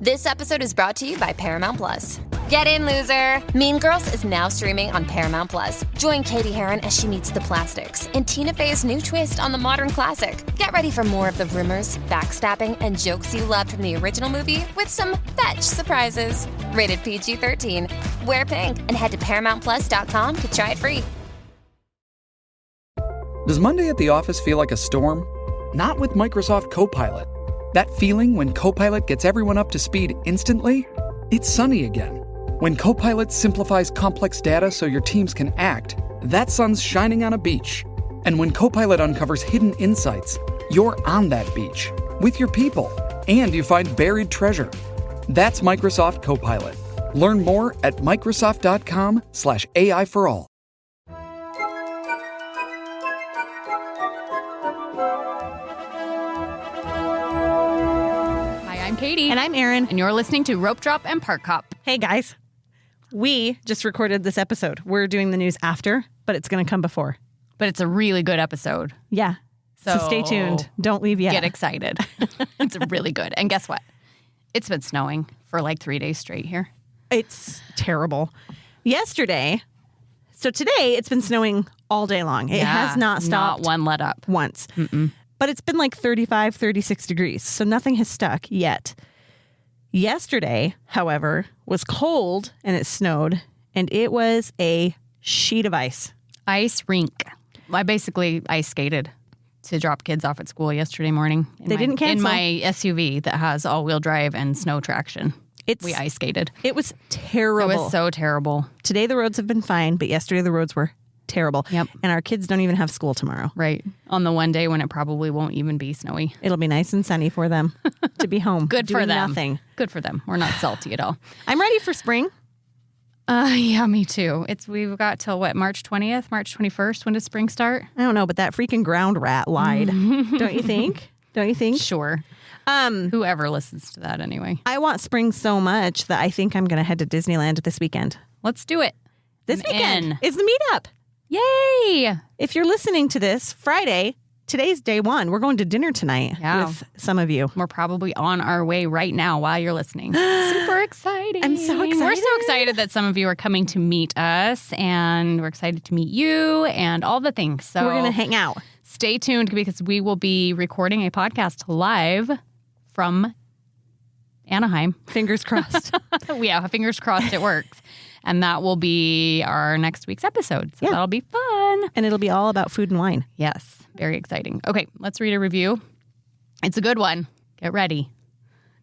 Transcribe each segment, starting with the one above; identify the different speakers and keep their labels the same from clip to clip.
Speaker 1: This episode is brought to you by Paramount Plus. Get in, loser! Mean Girls is now streaming on Paramount Plus. Join Katie Heron as she meets the plastics in Tina Fey's new twist on the modern classic. Get ready for more of the rumors, backstabbing, and jokes you loved from the original movie with some fetch surprises. Rated PG-13. Wear pink and head to ParamountPlus.com to try it free.
Speaker 2: Does Monday at the office feel like a storm? Not with Microsoft Copilot. That feeling when Copilot gets everyone up to speed instantly? It's sunny again. When Copilot simplifies complex data so your teams can act, that sun's shining on a beach. And when Copilot uncovers hidden insights, you're on that beach with your people, and you find buried treasure. That's Microsoft Copilot. Learn more at Microsoft.com/AI for all.
Speaker 3: I'm Katie.
Speaker 4: And I'm Erin.
Speaker 3: And you're listening to Ropedrop and Parkhop.
Speaker 4: Hey, guys. We just recorded this episode. We're doing the news after, but it's going to come before.
Speaker 3: But it's a really good episode.
Speaker 4: Yeah. So stay tuned. Don't leave yet.
Speaker 3: Get excited. It's really good. And guess what? It's been snowing for like 3 days straight here.
Speaker 4: It's terrible. Yesterday, so today it's been snowing all day long. It has not stopped.
Speaker 3: Not one let up.
Speaker 4: Once.
Speaker 3: Mm-mm.
Speaker 4: But it's been like 35, 36 degrees, so nothing has stuck yet. Yesterday, however, was cold and it snowed, and it was a sheet of ice.
Speaker 3: Ice rink. I basically ice skated to drop kids off at school yesterday morning.
Speaker 4: Didn't cancel.
Speaker 3: In my SUV that has all-wheel drive and snow traction. We ice skated.
Speaker 4: It was terrible.
Speaker 3: It was so terrible.
Speaker 4: Today the roads have been fine, but yesterday the roads were terrible.
Speaker 3: Yep.
Speaker 4: And our kids don't even have school tomorrow.
Speaker 3: Right. On the one day when it probably won't even be snowy.
Speaker 4: It'll be nice and sunny for them to be home.
Speaker 3: Good for them.
Speaker 4: Nothing.
Speaker 3: Good for them. We're not salty at all.
Speaker 4: I'm ready for spring.
Speaker 3: Yeah, me too. We've got till what, March 20th, March 21st? When does spring start?
Speaker 4: I don't know, but that freaking ground rat lied. Don't you think? Don't you think?
Speaker 3: Sure. Whoever listens to that anyway.
Speaker 4: I want spring so much that I think I'm going to head to Disneyland this weekend.
Speaker 3: Let's do it.
Speaker 4: This weekend is the meetup.
Speaker 3: Yay!
Speaker 4: If you're listening to this Friday, today's day one. We're going to dinner tonight with some of you.
Speaker 3: We're probably on our way right now while you're listening. Super exciting.
Speaker 4: I'm so excited.
Speaker 3: We're so excited that some of you are coming to meet us, and we're excited to meet you and all the things. So
Speaker 4: we're going to hang out.
Speaker 3: Stay tuned because we will be recording a podcast live from Anaheim.
Speaker 4: Fingers crossed.
Speaker 3: Yeah, fingers crossed it works. And that will be our next week's episode. So that'll be fun.
Speaker 4: And it'll be all about food and wine.
Speaker 3: Yes. Very exciting. Okay, let's read a review. It's a good one. Get ready.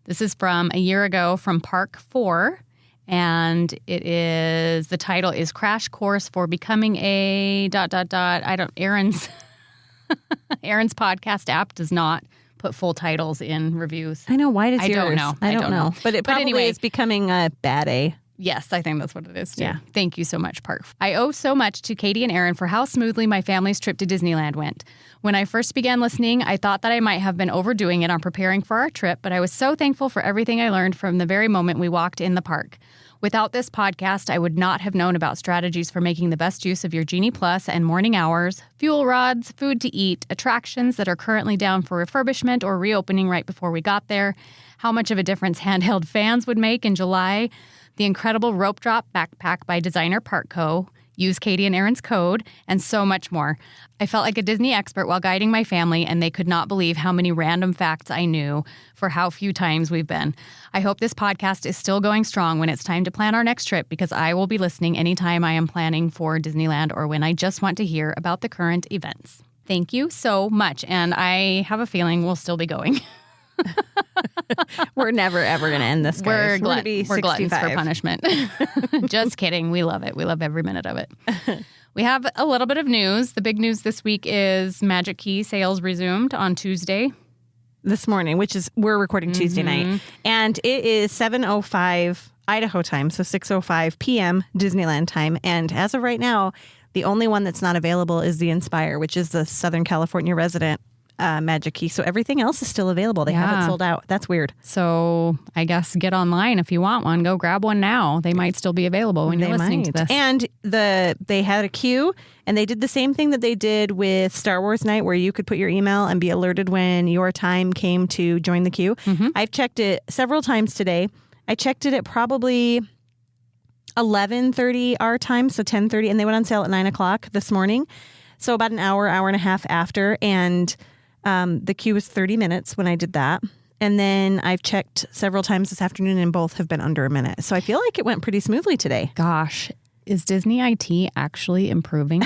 Speaker 3: This is from a year ago from Park 4. And the title is Crash Course for Becoming a ... Aaron's podcast app does not put full titles in reviews.
Speaker 4: I know. Why does yours?
Speaker 3: I don't know.
Speaker 4: I don't know. But it probably
Speaker 3: anyway,
Speaker 4: is becoming a bad A.
Speaker 3: Yes, I think that's what it is, too.
Speaker 4: Yeah.
Speaker 3: Thank you so much, Park. I owe so much to Katie and Erin for how smoothly my family's trip to Disneyland went. When I first began listening, I thought that I might have been overdoing it on preparing for our trip, but I was so thankful for everything I learned from the very moment we walked in the park. Without this podcast, I would not have known about strategies for making the best use of your Genie Plus and morning hours, fuel rods, food to eat, attractions that are currently down for refurbishment or reopening right before we got there, how much of a difference handheld fans would make in July, the incredible Ropedrop backpack by designer Parkco, use Katie and Erin's code, and so much more. I felt like a Disney expert while guiding my family, and they could not believe how many random facts I knew for how few times we've been. I hope this podcast is still going strong when it's time to plan our next trip, because I will be listening anytime I am planning for Disneyland or when I just want to hear about the current events. Thank you so much, and I have a feeling we'll still be going.
Speaker 4: We're never, ever going to end this, guys.
Speaker 3: We're gluttons for punishment. Just kidding. We love it. We love every minute of it. We have a little bit of news. The big news this week is Magic Key sales resumed on Tuesday.
Speaker 4: This morning, we're recording Tuesday night. And it is 7:05 Idaho time, so 6:05 p.m. Disneyland time. And as of right now, the only one that's not available is the Inspire, which is the Southern California resident Magic Key. So everything else is still available. They haven't sold out. That's weird.
Speaker 3: So I guess get online if you want one. Go grab one now. They might still be available when you're listening to this.
Speaker 4: And they had a queue, and they did the same thing that they did with Star Wars Night, where you could put your email and be alerted when your time came to join the queue. I've checked it several times today. I checked it at probably 11:30 our time, so 10:30, and they went on sale at 9 o'clock this morning. So about an hour and a half after, and the queue was 30 minutes when I did that. And then I've checked several times this afternoon, and both have been under a minute. So I feel like it went pretty smoothly today.
Speaker 3: Gosh, is Disney IT actually improving?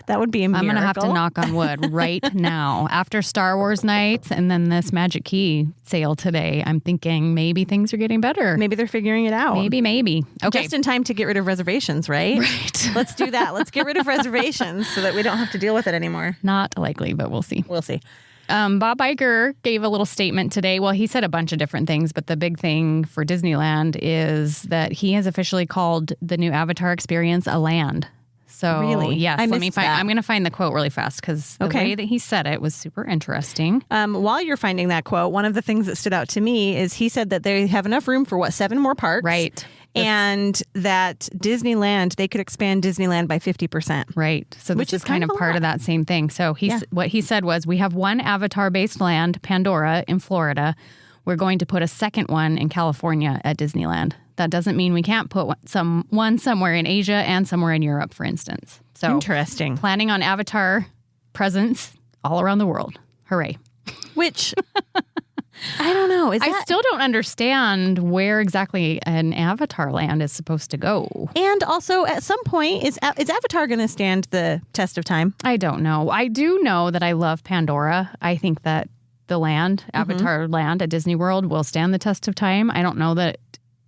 Speaker 4: That would be a miracle.
Speaker 3: I'm going to have to knock on wood right now. After Star Wars nights and then this Magic Key sale today, I'm thinking maybe things are getting better.
Speaker 4: Maybe they're figuring it out.
Speaker 3: Maybe. Okay.
Speaker 4: Just in time to get rid of reservations, right?
Speaker 3: Right.
Speaker 4: Let's do that. Let's get rid of reservations so that we don't have to deal with it anymore.
Speaker 3: Not likely, but we'll see.
Speaker 4: We'll see.
Speaker 3: Bob Iger gave a little statement today. Well, he said a bunch of different things, but the big thing for Disneyland is that he has officially called the new Avatar experience a land. So,
Speaker 4: really?
Speaker 3: Yes,
Speaker 4: I'm
Speaker 3: going to find the quote really fast because the way that he said it was super interesting.
Speaker 4: While you're finding that quote, one of the things that stood out to me is he said that they have enough room for 7 more parks?
Speaker 3: Right.
Speaker 4: And that Disneyland, they could expand Disneyland by 50%.
Speaker 3: Right. So this is kind of part of that same thing. So what he said was, we have one Avatar-based land, Pandora, in Florida. We're going to put a second one in California at Disneyland. That doesn't mean we can't put one somewhere in Asia and somewhere in Europe, for instance. So
Speaker 4: interesting.
Speaker 3: Planning on Avatar presence all around the world. Hooray.
Speaker 4: Which... I don't know.
Speaker 3: I still don't understand where exactly an Avatar land is supposed to go.
Speaker 4: And also, at some point, is Avatar going to stand the test of time?
Speaker 3: I don't know. I do know that I love Pandora. I think that the land, Avatar land at Disney World, will stand the test of time. I don't know that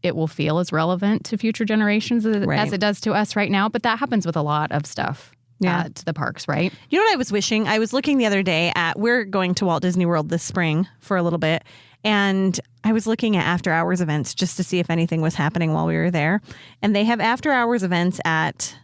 Speaker 3: it will feel as relevant to future generations as it does to us right now, but that happens with a lot of stuff. To the parks, right?
Speaker 4: You know what I was wishing? I was looking the other day we're going to Walt Disney World this spring for a little bit, and I was looking at after hours events just to see if anything was happening while we were there. And they have after hours events at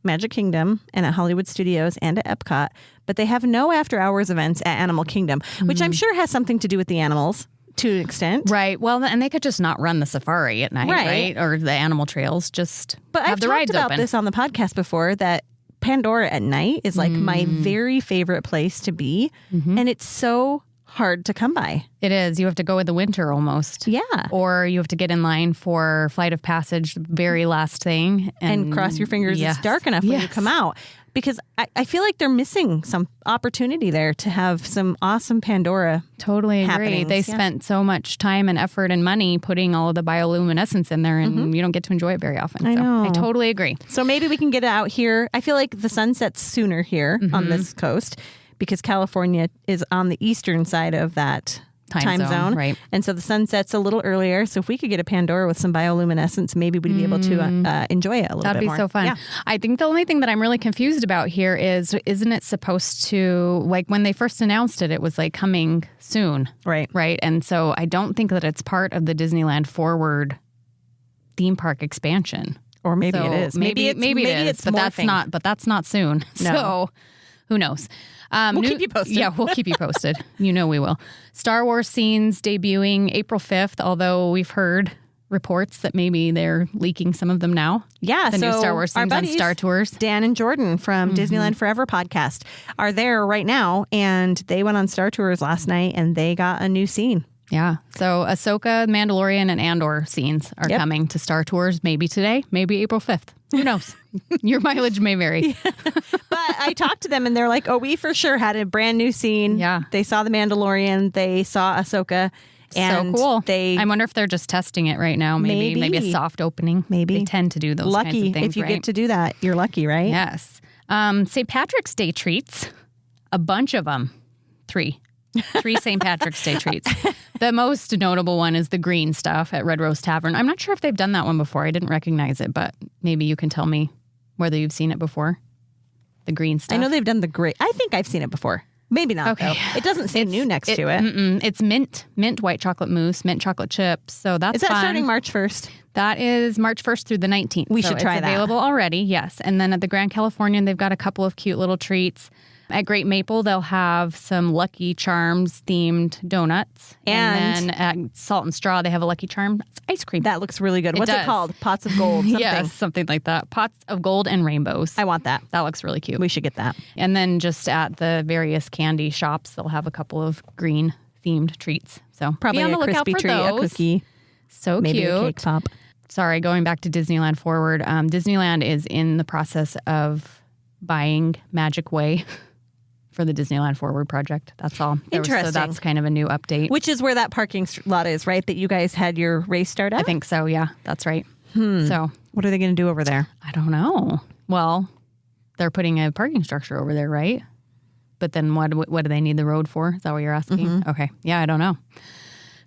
Speaker 4: Magic Kingdom and at Hollywood Studios and at Epcot, but they have no after hours events at Animal Kingdom, which I'm sure has something to do with the animals. To an extent.
Speaker 3: Right. Well, and they could just not run the safari at night, right? Or the animal trails, just have the rides open.
Speaker 4: I've talked about this on the podcast before, that Pandora at night is like my very favorite place to be. And it's so hard to come by.
Speaker 3: It is. You have to go in the winter almost.
Speaker 4: Yeah.
Speaker 3: Or you have to get in line for Flight of Passage, the very last thing.
Speaker 4: And cross your fingers it's dark enough when you come out. Because I feel like they're missing some opportunity there to have some awesome Pandora
Speaker 3: Totally agree. They spent so much time and effort and money putting all of the bioluminescence in there, and you don't get to enjoy it very often.
Speaker 4: I know.
Speaker 3: I totally agree.
Speaker 4: So maybe we can get it out here. I feel like the sun sets sooner here on this coast because California is on the eastern side of that time zone.
Speaker 3: Right.
Speaker 4: And so the sun sets a little earlier. So if we could get a Pandora with some bioluminescence, maybe we'd be able to enjoy it a little bit more.
Speaker 3: That'd be so fun. Yeah. I think the only thing that I'm really confused about here is, isn't it supposed to, like when they first announced it, it was like coming soon.
Speaker 4: Right.
Speaker 3: Right. And so I don't think that it's part of the Disneyland Forward theme park expansion.
Speaker 4: Or maybe it is.
Speaker 3: Maybe it is, but that's not soon. No. So who knows?
Speaker 4: We'll keep you posted.
Speaker 3: Yeah, we'll keep you posted. You know we will. Star Wars scenes debuting April 5th, although we've heard reports that maybe they're leaking some of them now.
Speaker 4: Yeah,
Speaker 3: the new Star Wars scenes on Star Tours.
Speaker 4: Dan and Jordan from Disneyland Forever podcast are there right now, and they went on Star Tours last night, and they got a new scene.
Speaker 3: Yeah, so Ahsoka, Mandalorian, and Andor scenes are coming to Star Tours maybe today, maybe April 5th. Who knows? Your mileage may vary.
Speaker 4: But I talked to them and they're like, oh, we for sure had a brand new scene.
Speaker 3: Yeah.
Speaker 4: They saw the Mandalorian. They saw Ahsoka. And
Speaker 3: so cool. I wonder if they're just testing it right now. Maybe a soft opening. Maybe. They tend to do those kinds of things,
Speaker 4: if you get to do that. You're lucky, right?
Speaker 3: Yes. St. Patrick's Day treats. A bunch of them. 3 St. Patrick's Day treats. The most notable one is the green stuff at Red Rose Tavern. I'm not sure if they've done that one before. I didn't recognize it, but maybe you can tell me whether you've seen it before. The green stuff.
Speaker 4: I know they've done the gray. I think I've seen it before. Maybe not, though. It doesn't say new next to it.
Speaker 3: It's mint white chocolate mousse, mint chocolate chips. So that's
Speaker 4: Is that
Speaker 3: fun.
Speaker 4: starting March 1st?
Speaker 3: That is March 1st through the 19th.
Speaker 4: We should try that.
Speaker 3: It's available already, yes. And then at the Grand Californian, they've got a couple of cute little treats. At Great Maple, they'll have some Lucky Charms themed donuts. And then at Salt and Straw, they have a Lucky Charms ice cream.
Speaker 4: That looks really good. What's it called? Pots of Gold? Something.
Speaker 3: Yes, something like that. Pots of Gold and Rainbows.
Speaker 4: I want that.
Speaker 3: That looks really cute.
Speaker 4: We should get that.
Speaker 3: And then just at the various candy shops, they'll have a couple of green themed treats. So
Speaker 4: probably
Speaker 3: be on the
Speaker 4: a
Speaker 3: lookout
Speaker 4: crispy
Speaker 3: for
Speaker 4: treat,
Speaker 3: those.
Speaker 4: a cookie.
Speaker 3: So
Speaker 4: maybe
Speaker 3: cute.
Speaker 4: A cake pop.
Speaker 3: Sorry, going back to Disneyland Forward. Disneyland is in the process of buying Magic Way for the Disneyland Forward project. That's all.
Speaker 4: Interesting.
Speaker 3: So that's kind of a new update.
Speaker 4: Which is where that parking lot is, right? That you guys had your race start at?
Speaker 3: I think so, yeah. That's right. So
Speaker 4: what are they going to do over there?
Speaker 3: I don't know. Well, they're putting a parking structure over there, right? But then what do they need the road for? Is that what you're asking? Okay. Yeah, I don't know.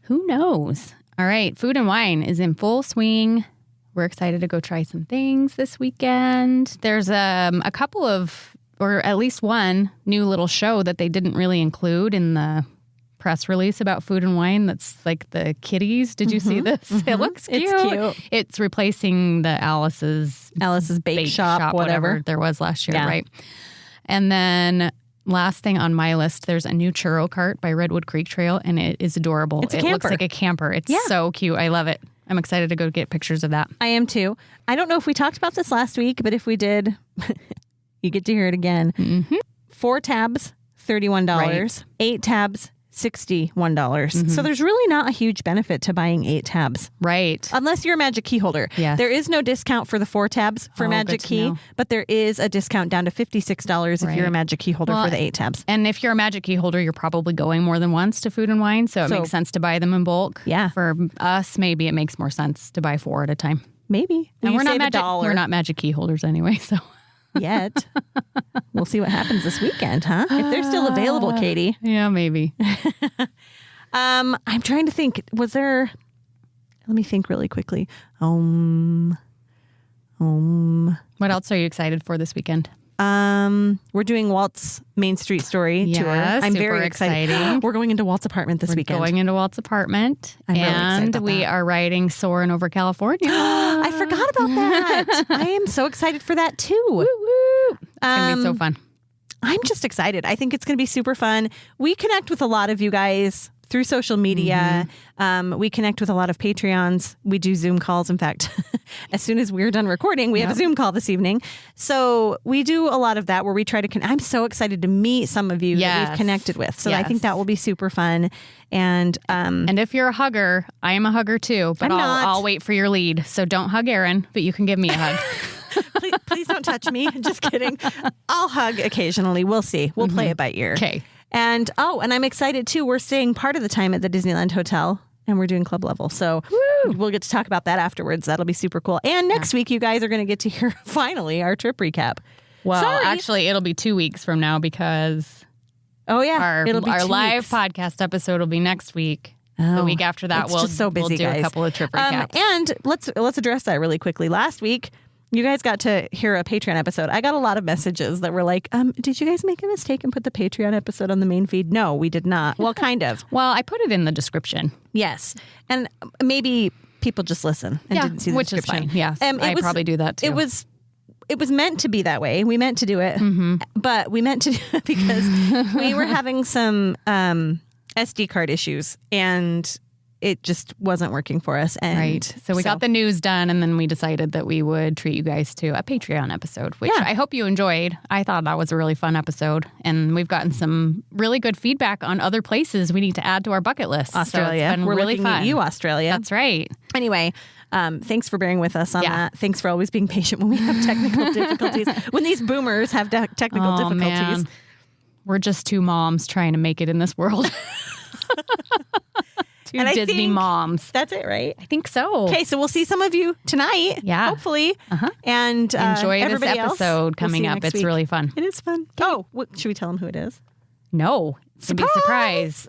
Speaker 3: Who knows? All right. Food and Wine is in full swing. We're excited to go try some things this weekend. There's a couple of, or at least one new little show that they didn't really include in the press release about Food and Wine. That's like the kitties. Did you see this? It looks cute.
Speaker 4: It's cute.
Speaker 3: It's replacing the Alice's
Speaker 4: Bake Shop, whatever
Speaker 3: there was last year,
Speaker 4: Yeah.
Speaker 3: right? And then last thing on my list, there's a new churro cart by Redwood Creek Trail, and it is adorable.
Speaker 4: It's a
Speaker 3: It
Speaker 4: camper.
Speaker 3: looks like a camper. It's so cute. I love it. I'm excited to go get pictures of that.
Speaker 4: I am too. I don't know if we talked about this last week, but if we did, you get to hear it again. 4 tabs, $31.
Speaker 3: Right.
Speaker 4: 8 tabs, $61. So there's really not a huge benefit to buying 8 tabs.
Speaker 3: Right.
Speaker 4: Unless you're a Magic Key holder.
Speaker 3: Yes.
Speaker 4: There is no discount for the 4 tabs for
Speaker 3: Oh,
Speaker 4: Magic
Speaker 3: good to
Speaker 4: Key,
Speaker 3: know.
Speaker 4: but there is a discount down to $56 if you're a
Speaker 3: Right.
Speaker 4: Magic Key holder
Speaker 3: Well,
Speaker 4: for the 8 tabs.
Speaker 3: And if you're a Magic Key holder, you're probably going more than once to Food and Wine, so it makes sense to buy them in bulk.
Speaker 4: Yeah.
Speaker 3: For us, maybe it makes more sense to buy 4 at a time.
Speaker 4: Maybe.
Speaker 3: And
Speaker 4: You
Speaker 3: we're not
Speaker 4: save
Speaker 3: Magic.
Speaker 4: $1
Speaker 3: We're not Magic Key holders anyway, so.
Speaker 4: yet. We'll see what happens this weekend, huh? If they're still available, Katie.
Speaker 3: Yeah, maybe.
Speaker 4: I'm trying to think. Was there? Let me think really quickly.
Speaker 3: What else are you excited for this weekend?
Speaker 4: We're doing Walt's Main Street Story tour. I'm
Speaker 3: super
Speaker 4: very excited.
Speaker 3: exciting.
Speaker 4: We're going into Walt's apartment this weekend.
Speaker 3: Going into Walt's apartment.
Speaker 4: I'm really excited
Speaker 3: and
Speaker 4: about
Speaker 3: we
Speaker 4: that.
Speaker 3: are riding Soarin' over California.
Speaker 4: I forgot about that. I am so excited for that too.
Speaker 3: Woo woo. It's going to be so fun.
Speaker 4: I'm just excited. I think it's going to be super fun. We connect with a lot of you guys through social media. We connect with a lot of Patreons. We do Zoom calls. In fact, as soon as we're done recording, we have a Zoom call this evening. So we do a lot of that where we try to I'm so excited to meet some of you that we've connected with. So I think that will be super fun. And
Speaker 3: if you're a hugger, I am a hugger too, but
Speaker 4: I'm not.
Speaker 3: I'll wait for your lead. So don't hug Aaron, but you can give me a hug.
Speaker 4: please don't touch me. Just kidding. I'll hug occasionally. We'll see. We'll play it by ear.
Speaker 3: Okay.
Speaker 4: And I'm excited too. We're staying part of the time at the Disneyland Hotel and we're doing club level. So we'll get to talk about that afterwards. That'll be super cool. And next week, you guys are going to get to hear finally our trip recap.
Speaker 3: Well,
Speaker 4: Sorry.
Speaker 3: actually, it'll be 2 weeks from now because
Speaker 4: it'll be
Speaker 3: our
Speaker 4: 2
Speaker 3: live
Speaker 4: weeks.
Speaker 3: podcast episode will be next week.
Speaker 4: Oh,
Speaker 3: the week after that,
Speaker 4: it's
Speaker 3: we'll
Speaker 4: just so busy,
Speaker 3: we'll do
Speaker 4: guys.
Speaker 3: a couple of trip recaps.
Speaker 4: And let's address that really quickly. Last week, you guys got to hear a Patreon episode. I got a lot of messages that were like, did you guys make a mistake and put the Patreon episode on the main feed? No, we did not. Well, kind of.
Speaker 3: Well, I put it in the description.
Speaker 4: Yes. And maybe people just listen and didn't see the
Speaker 3: which
Speaker 4: description.
Speaker 3: is fine. Yes, I probably do that too.
Speaker 4: It was meant to be that way. We meant to do it, but we meant to do it because we were having some SD card issues and it just wasn't working for us. And
Speaker 3: right. So we got the news done and then we decided that we would treat you guys to a Patreon episode, which I hope you enjoyed. I thought that was a really fun episode. And we've gotten some really good feedback on other places we need to add to our bucket list.
Speaker 4: Australia.
Speaker 3: So it's been
Speaker 4: We're
Speaker 3: really
Speaker 4: looking
Speaker 3: fun.
Speaker 4: at you, Australia.
Speaker 3: That's right.
Speaker 4: Anyway, thanks for bearing with us on that. Thanks for always being patient when we have technical difficulties. When these boomers have technical difficulties.
Speaker 3: Man. We're just two moms trying to make it in this world. Two
Speaker 4: And I
Speaker 3: Disney
Speaker 4: think
Speaker 3: moms.
Speaker 4: That's it, right?
Speaker 3: I think so.
Speaker 4: Okay, so we'll see some of you tonight.
Speaker 3: Yeah.
Speaker 4: Hopefully. And
Speaker 3: Enjoy this
Speaker 4: everybody else,
Speaker 3: episode
Speaker 4: we'll
Speaker 3: coming
Speaker 4: see you
Speaker 3: up.
Speaker 4: next
Speaker 3: It's
Speaker 4: week.
Speaker 3: really fun.
Speaker 4: It is fun. Oh, should we tell them who it is?
Speaker 3: No. It's going to be a surprise.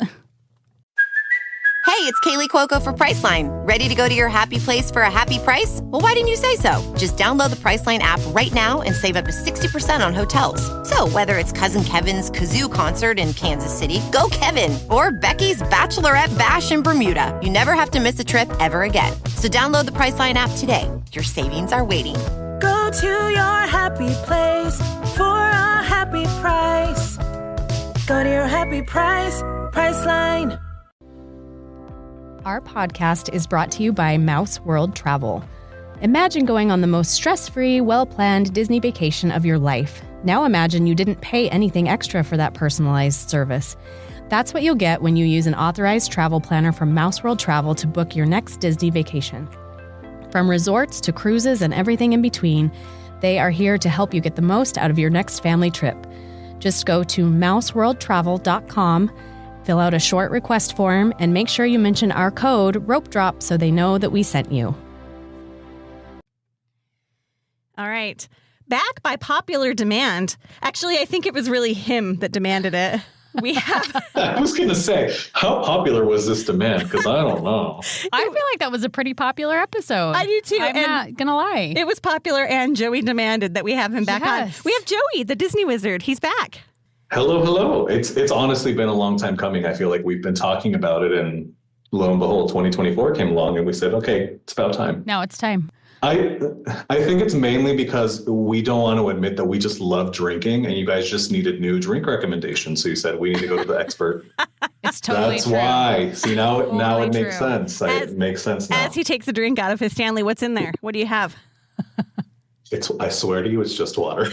Speaker 5: Hey, it's Kaylee Cuoco for Priceline. Ready to go to your happy place for a happy price? Well, why didn't you say so? Just download the Priceline app right now and save up to 60% on hotels. So whether it's Cousin Kevin's Kazoo Concert in Kansas City, go Kevin, or Becky's Bachelorette Bash in Bermuda, you never have to miss a trip ever again. So download the Priceline app today. Your savings are waiting.
Speaker 6: Go to your happy place for a happy price. Go to your happy price, Priceline.
Speaker 3: Our podcast is brought to you by Mouse World Travel. Imagine going on the most stress-free, well-planned Disney vacation of your life. Now imagine you didn't pay anything extra for that personalized service. That's what you'll get when you use an authorized travel planner from Mouse World Travel to book your next Disney vacation. From resorts to cruises and everything in between, they are here to help you get the most out of your next family trip. Just go to mouseworldtravel.com, fill out a short request form, and make sure you mention our code Ropedrop so they know that we sent you.
Speaker 4: All right. Back by popular demand. Actually, I think it was really him that demanded it. We have...
Speaker 7: I was going to say, how popular was this demand? Because I don't know.
Speaker 3: I feel like that was a pretty popular episode.
Speaker 4: I do too.
Speaker 3: I'm not going to lie.
Speaker 4: It was popular, and Joey demanded that we have him back on. We have Joey, the Disney wizard. He's back.
Speaker 7: Hello, hello. It's honestly been a long time coming. I feel like we've been talking about it, and lo and behold, 2024 came along, and we said, okay, it's about time.
Speaker 3: Now it's time.
Speaker 7: I think it's mainly because we don't want to admit that we just love drinking, and you guys just needed new drink recommendations. So you said we need to go to the expert.
Speaker 3: It's totally
Speaker 7: That's
Speaker 3: true.
Speaker 7: why. See, now it makes
Speaker 3: true.
Speaker 7: sense. It makes sense now.
Speaker 4: As he takes a drink out of his Stanley, what's in there? What do you have?
Speaker 7: I swear to you, it's just water.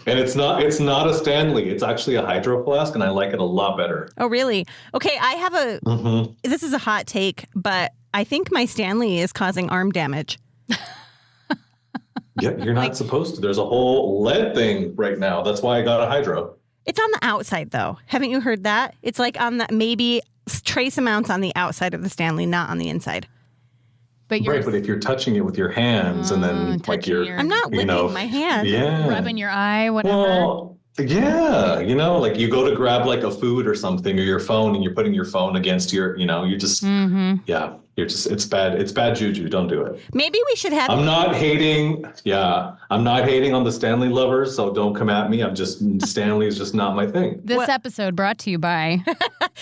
Speaker 7: And it's not a Stanley. It's actually a hydro flask, and I like it a lot better.
Speaker 4: Oh, really? Okay, I have this is a hot take, but I think my Stanley is causing arm damage.
Speaker 7: Yeah, you're not supposed to. There's a whole lead thing right now. That's why I got a hydro.
Speaker 4: It's on the outside, though. Haven't you heard that? It's like on the maybe trace amounts on the outside of the Stanley, not on the inside.
Speaker 3: But you're
Speaker 7: Right, but if you're touching it with your hands and then like
Speaker 4: I'm not licking my hand.
Speaker 7: Yeah.
Speaker 3: rubbing your eye, whatever.
Speaker 7: Well, yeah, like you go to grab like a food or something or your phone and you're putting your phone against your, you're just, it's bad juju. Don't do it.
Speaker 4: Maybe we should have...
Speaker 7: I'm not hating on the Stanley lovers, so don't come at me. Stanley is just not my thing.
Speaker 3: This episode brought to you by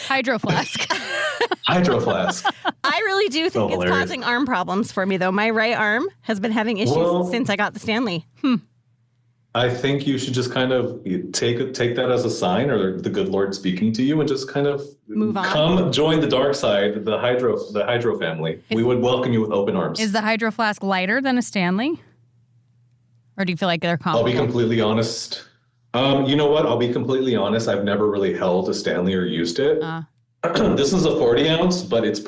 Speaker 3: Hydro Flask.
Speaker 7: Hydro Flask.
Speaker 4: I really do think it's
Speaker 7: hilarious.
Speaker 4: causing arm problems for me, though. My right arm has been having issues since I got the Stanley.
Speaker 7: I think you should just kind of take that as a sign, or the good Lord speaking to you, and just kind of
Speaker 4: move on.
Speaker 7: Come join the dark side, the Hydro family. We would welcome you with open arms.
Speaker 3: Is the Hydro Flask lighter than a Stanley? Or do you feel like they're comparable?
Speaker 7: I'll be completely honest. You know what? I'll be completely honest. I've never really held a Stanley or used it. This is a 40 ounce, but it fits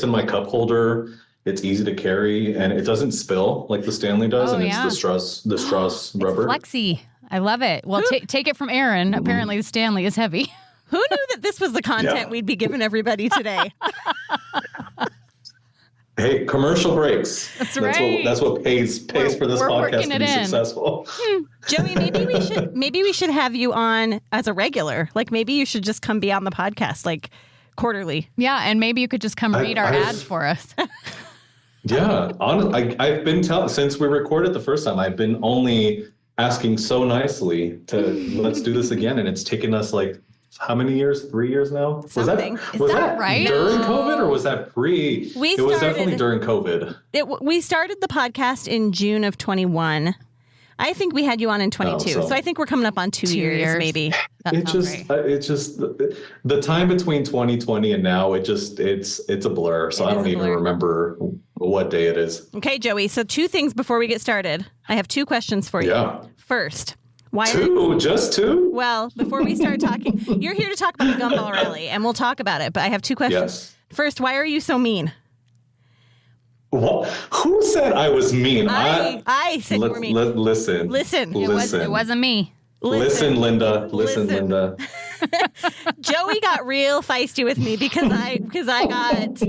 Speaker 7: in my cup holder. It's easy to carry, and it doesn't spill like the Stanley does, it's the straws rubber.
Speaker 3: It's flexy. I love it. Well, take it from Aaron. Apparently, the Stanley is heavy.
Speaker 4: Who knew that this was the content we'd be giving everybody today?
Speaker 7: Hey, commercial breaks. That's
Speaker 3: right.
Speaker 7: That's what pays for this podcast to be successful.
Speaker 4: Joey, maybe we should have you on as a regular. Like maybe you should just come be on the podcast like quarterly.
Speaker 3: Yeah, and maybe you could just come read our ads for us.
Speaker 7: Yeah, honestly, I've been since we recorded the first time, I've been only asking so nicely to let's do this again, and it's taken us like how many years? 3 years now?
Speaker 4: Something.
Speaker 7: Was that
Speaker 3: right?
Speaker 7: During COVID, or was that pre? It was definitely during COVID.
Speaker 4: We started the podcast in June of 21. I think we had you on in 22. So I think we're coming up on 2 years, maybe.
Speaker 7: It's just the time between 2020 and now, it's a blur. So I don't even remember what day it is.
Speaker 4: Okay, Joey. So 2 things before we get started. I have 2 questions for you.
Speaker 7: Yeah.
Speaker 4: First,
Speaker 7: just 2?
Speaker 4: Well, before we start talking, you're here to talk about the Gumball Rally, and we'll talk about it. But I have 2 questions.
Speaker 7: Yes.
Speaker 4: First, why are you so mean?
Speaker 7: Well, who said I was mean?
Speaker 4: I said you were mean.
Speaker 7: Listen.
Speaker 3: It wasn't me.
Speaker 7: Listen, Linda. Listen, Linda.
Speaker 4: Joey got real feisty with me because I got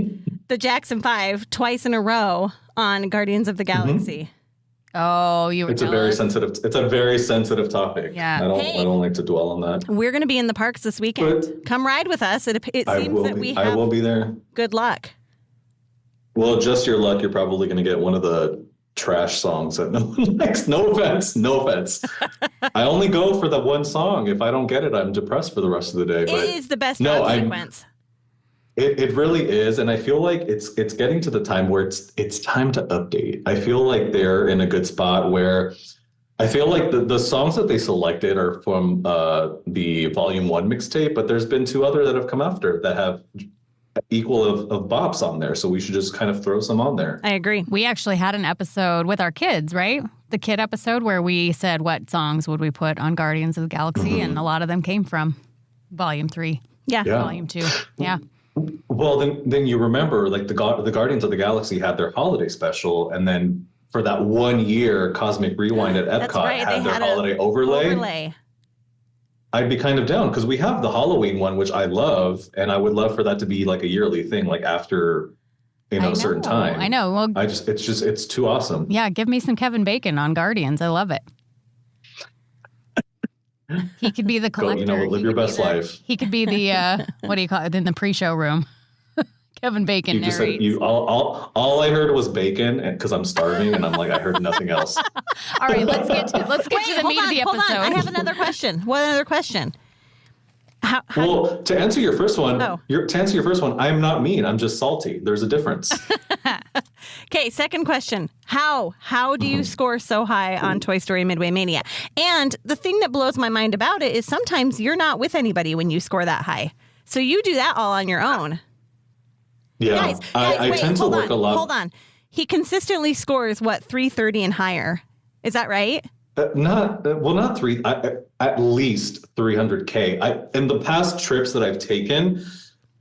Speaker 4: the Jackson 5 twice in a row on Guardians of the Galaxy.
Speaker 3: Oh, you were
Speaker 7: It's a very sensitive topic.
Speaker 3: Yeah.
Speaker 7: I don't like to dwell on that.
Speaker 4: We're going to be in the parks this weekend. Come ride with us. It seems that we have
Speaker 7: I will be there.
Speaker 4: Good luck.
Speaker 7: Well, just your luck. You're probably going to get one of the trash songs that no one likes. No offense. I only go for the one song. If I don't get it, I'm depressed for the rest of the day.
Speaker 4: It is the best sequence.
Speaker 7: It really is, and I feel like it's getting to the time where it's time to update. I feel like they're in a good spot where I feel like the songs that they selected are from the Volume 1 mixtape, but there's been 2 other that have come after that have equal of bops on there. So we should just kind of throw some on there.
Speaker 4: I agree.
Speaker 3: We actually had an episode with our kids, right? The kid episode where we said what songs would we put on Guardians of the Galaxy, and a lot of them came from Volume 3.
Speaker 4: Yeah.
Speaker 3: Volume 2. Yeah.
Speaker 7: Well, then you remember, like the Guardians of the Galaxy had their holiday special, and then for that 1 year, Cosmic Rewind at Epcot had their holiday overlay. I'd be kind of down because we have the Halloween one, which I love, and I would love for that to be like a yearly thing, like after a certain time.
Speaker 3: I know. Well,
Speaker 7: it's too awesome.
Speaker 3: Yeah, give me some Kevin Bacon on Guardians. I love it. He could be the collector.
Speaker 7: Live your best life.
Speaker 3: He could be the what do you call it, in the pre-show room? Kevin Bacon narrates.
Speaker 7: All I heard was bacon, and because I'm starving, and I'm like, I heard nothing else.
Speaker 3: All right, let's get to the meat of the episode.
Speaker 4: Hold on. I have another question. One other question.
Speaker 7: To answer your first one, I'm not mean. I'm just salty. There's a difference.
Speaker 4: Okay, second question. How do you score so high on Toy Story Midway Mania? And the thing that blows my mind about it is sometimes you're not with anybody when you score that high. So you do that all on your own.
Speaker 7: Yeah,
Speaker 4: guys,
Speaker 7: I tend to work a lot.
Speaker 4: Hold on. He consistently scores, 330 and higher. Is that right?
Speaker 7: Not 3, at least 300K. In the past trips that I've taken,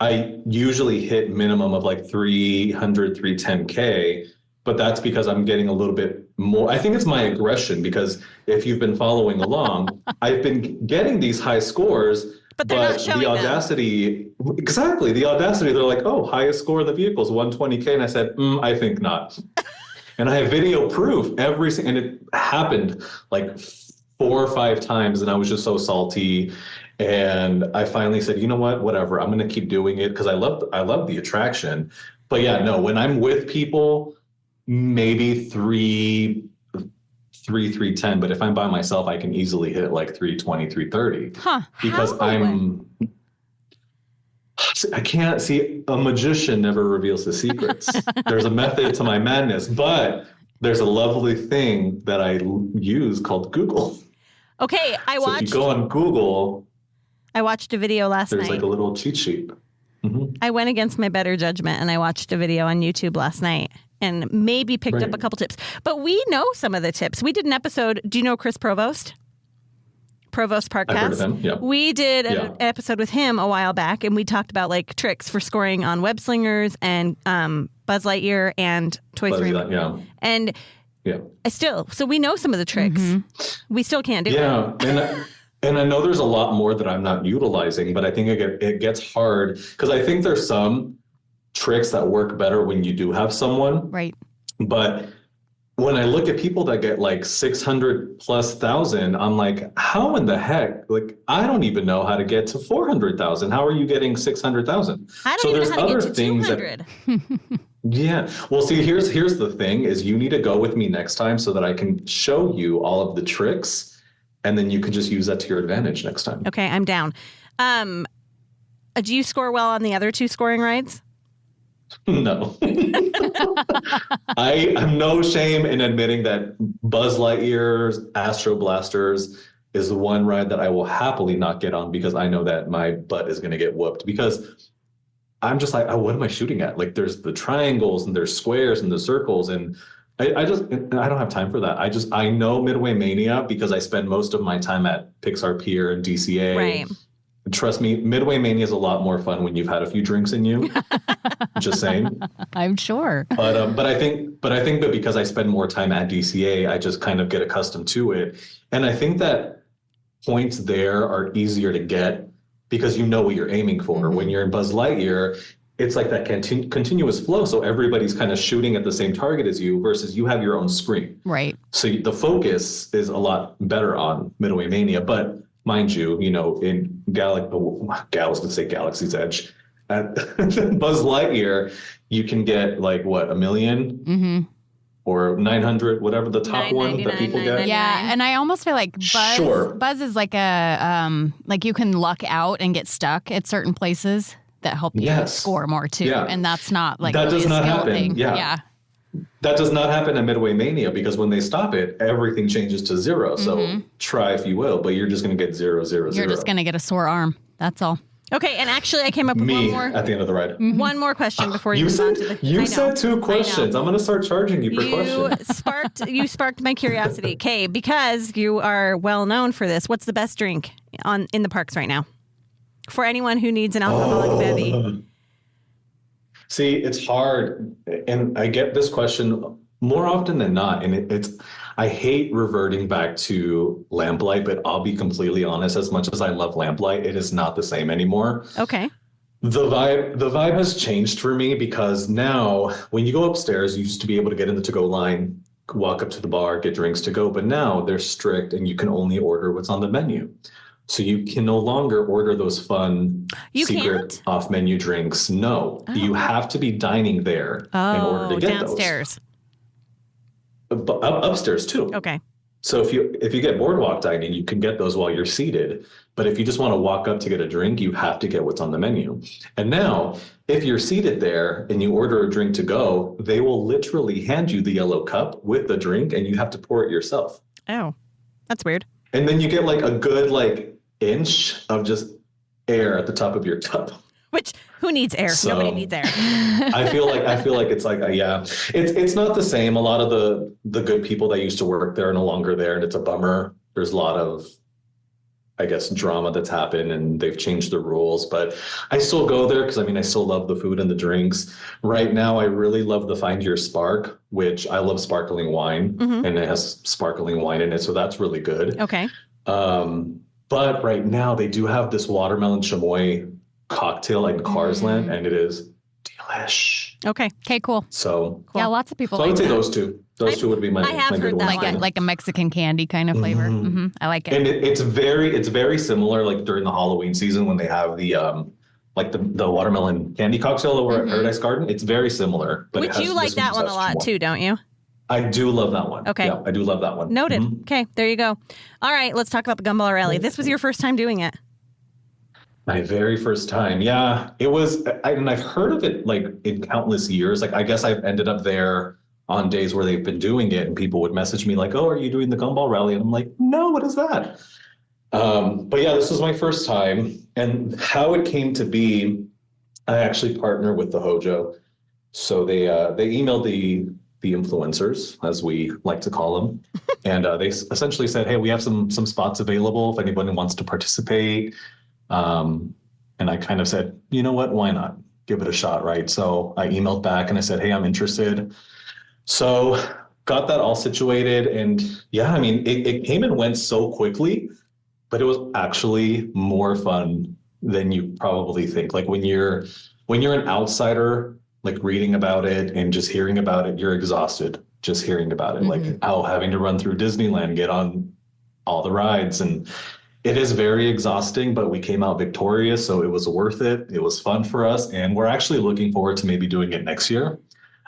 Speaker 7: I usually hit minimum of like 300, 310K, but that's because I'm getting a little bit more. I think it's my aggression, because if you've been following along, I've been getting these high scores,
Speaker 4: but they're not showing
Speaker 7: the audacity, exactly, the audacity, they're like, oh, highest score of the vehicles, 120K. And I said, I think not. And I have video proof and it happened like 4 or 5 times, and I was just so salty. And I finally said, you know what, whatever, I'm going to keep doing it because I love the attraction. But yeah, no, when I'm with people, maybe 310. But if I'm by myself, I can easily hit like 320, 330. Because I can't see, a magician never reveals his secrets. There's a method to my madness, but there's a lovely thing that I use called Google.
Speaker 4: Okay,
Speaker 7: if you go on Google,
Speaker 4: I watched a video last night.
Speaker 7: There's like a little cheat sheet. Mm-hmm.
Speaker 4: I went against my better judgment and I watched a video on YouTube last night and maybe picked up a couple tips. But we know some of the tips. We did an episode. Do you know Chris Provost? Provost Parkhop.
Speaker 7: I've heard of him, yeah.
Speaker 4: We did an episode with him a while back, and we talked about like tricks for scoring on web slingers and Buzz Lightyear and Toy Story.
Speaker 7: Yeah.
Speaker 4: And so we know some of the tricks. Mm-hmm. We still can't do it.
Speaker 7: Yeah, and I know there's a lot more that I'm not utilizing, but I think it gets hard because I think there's some tricks that work better when you do have someone.
Speaker 3: Right.
Speaker 7: But when I look at people that get like 600,000+, I'm like, how in the heck? Like, I don't even know how to get to 400,000. How are you getting 600,000?
Speaker 4: I don't even know how to get to 200.
Speaker 7: Yeah. Well, see, here's the thing is you need to go with me next time so that I can show you all of the tricks, and then you can just use that to your advantage next time.
Speaker 4: Okay, I'm down. Do you score well on the other 2 scoring rides?
Speaker 7: No. I'm no shame in admitting that Buzz Lightyear's Astro Blasters is the one ride that I will happily not get on because I know that my butt is going to get whooped, because I'm just like, what am I shooting at? Like, there's the triangles and there's squares and the circles, and I don't have time for that. I know Midway Mania because I spend most of my time at Pixar Pier and DCA.
Speaker 4: Right.
Speaker 7: Trust me, Midway Mania is a lot more fun when you've had a few drinks in you. Just saying.
Speaker 3: I'm sure.
Speaker 7: But I think that because I spend more time at DCA, I just kind of get accustomed to it. And I think that points there are easier to get because you know what you're aiming for. Mm-hmm. When you're in Buzz Lightyear, it's like that continuous flow. So everybody's kind of shooting at the same target as you versus you have your own screen.
Speaker 3: Right.
Speaker 7: So the focus is a lot better on Midway Mania. But mind you, in Galaxy's Edge, at Buzz Lightyear, you can get like what, 1 million or 900, whatever the top one that people get.
Speaker 3: Yeah, and I almost feel like Buzz is like a like you can luck out and get stuck at certain places that help you score more too.
Speaker 7: Yeah.
Speaker 3: And that's not like
Speaker 7: that
Speaker 3: really
Speaker 7: does not
Speaker 3: a skill
Speaker 7: happen.
Speaker 3: thing.
Speaker 7: Yeah. That does not happen at Midway Mania because when they stop it, everything changes to 0. So try if you will, but you're just going to get 0, 0, 0.
Speaker 3: You're just going to get a sore arm. That's all.
Speaker 4: Okay, and actually I came up with one more.
Speaker 7: at the end of the ride.
Speaker 4: One more question before you move on to the...
Speaker 7: You said 2 questions. I'm going to start charging you per question.
Speaker 4: You sparked my curiosity. Okay, because you are well known for this, what's the best drink in the parks right now? For anyone who needs an alcoholic bevy.
Speaker 7: See, it's hard. And I get this question more often than not. And I hate reverting back to Lamplight, but I'll be completely honest, as much as I love Lamplight, it is not the same anymore.
Speaker 4: Okay.
Speaker 7: The vibe has changed for me because now when you go upstairs, you used to be able to get in the to-go line, walk up to the bar, get drinks to go, but now they're strict and you can only order what's on the menu. So you can no longer order those fun secret off-menu drinks. No, you have to be dining there in order to get
Speaker 4: downstairs.
Speaker 7: But upstairs too.
Speaker 4: Okay.
Speaker 7: So if you get boardwalk dining, you can get those while you're seated. But if you just want to walk up to get a drink, you have to get what's on the menu. And now, if you're seated there and you order a drink to go, they will literally hand you the yellow cup with the drink, and you have to pour it yourself.
Speaker 4: Oh, that's weird.
Speaker 7: And then you get like a good inch of just air at the top of your cup.
Speaker 4: Which, who needs air?
Speaker 7: So,
Speaker 4: nobody needs air.
Speaker 7: I feel like it's like it's not the same. A lot of the good people that used to work there are no longer there, and it's a bummer. There's a lot of, I guess, drama that's happened, and they've changed the rules. But I still go there because I still love the food and the drinks. Right now, I really love the Find Your Spark, which I love sparkling wine, and it has sparkling wine in it, so that's really good.
Speaker 4: Okay.
Speaker 7: But right now, they do have this watermelon chamoy cocktail in Cars Land, and it is delish.
Speaker 3: Okay, cool.
Speaker 7: So
Speaker 3: yeah, lots of people.
Speaker 7: So I would say those two. Those two would be my.
Speaker 4: I have heard that
Speaker 3: like a Mexican candy kind of flavor. I like it.
Speaker 7: And it's very similar. Like during the Halloween season when they have the the watermelon candy cocktail over at Paradise Garden. It's very similar. But
Speaker 4: which you like that one a lot too, don't you?
Speaker 7: I do love that one.
Speaker 4: Okay.
Speaker 7: Yeah, I do love that one.
Speaker 4: Noted. Okay, there you go. All right, let's talk about the Gumball Rally. This was your first time doing it.
Speaker 7: My very first time. Yeah, it was. And I've heard of it in countless years. I guess I've ended up there on days where they've been doing it and people would message me oh, are you doing the Gumball Rally? And I'm like, no, what is that? But yeah, this was my first time. And how it came to be, I actually partner with the Hojo. So they emailed the influencers, as we like to call them. And they essentially said, hey, we have some spots available if anybody wants to participate. And I kind of said, you know what, why not? Give it a shot, right? So I emailed back and I said, hey, I'm interested. So got that all situated. And yeah, it came and went so quickly, but it was actually more fun than you probably think. When you're an outsider, reading about it and just hearing about it, you're exhausted just hearing about it. Having to run through Disneyland, get on all the rides, and it is very exhausting, but we came out victorious, so it was worth it. It was fun for us, and we're actually looking forward to maybe doing it next year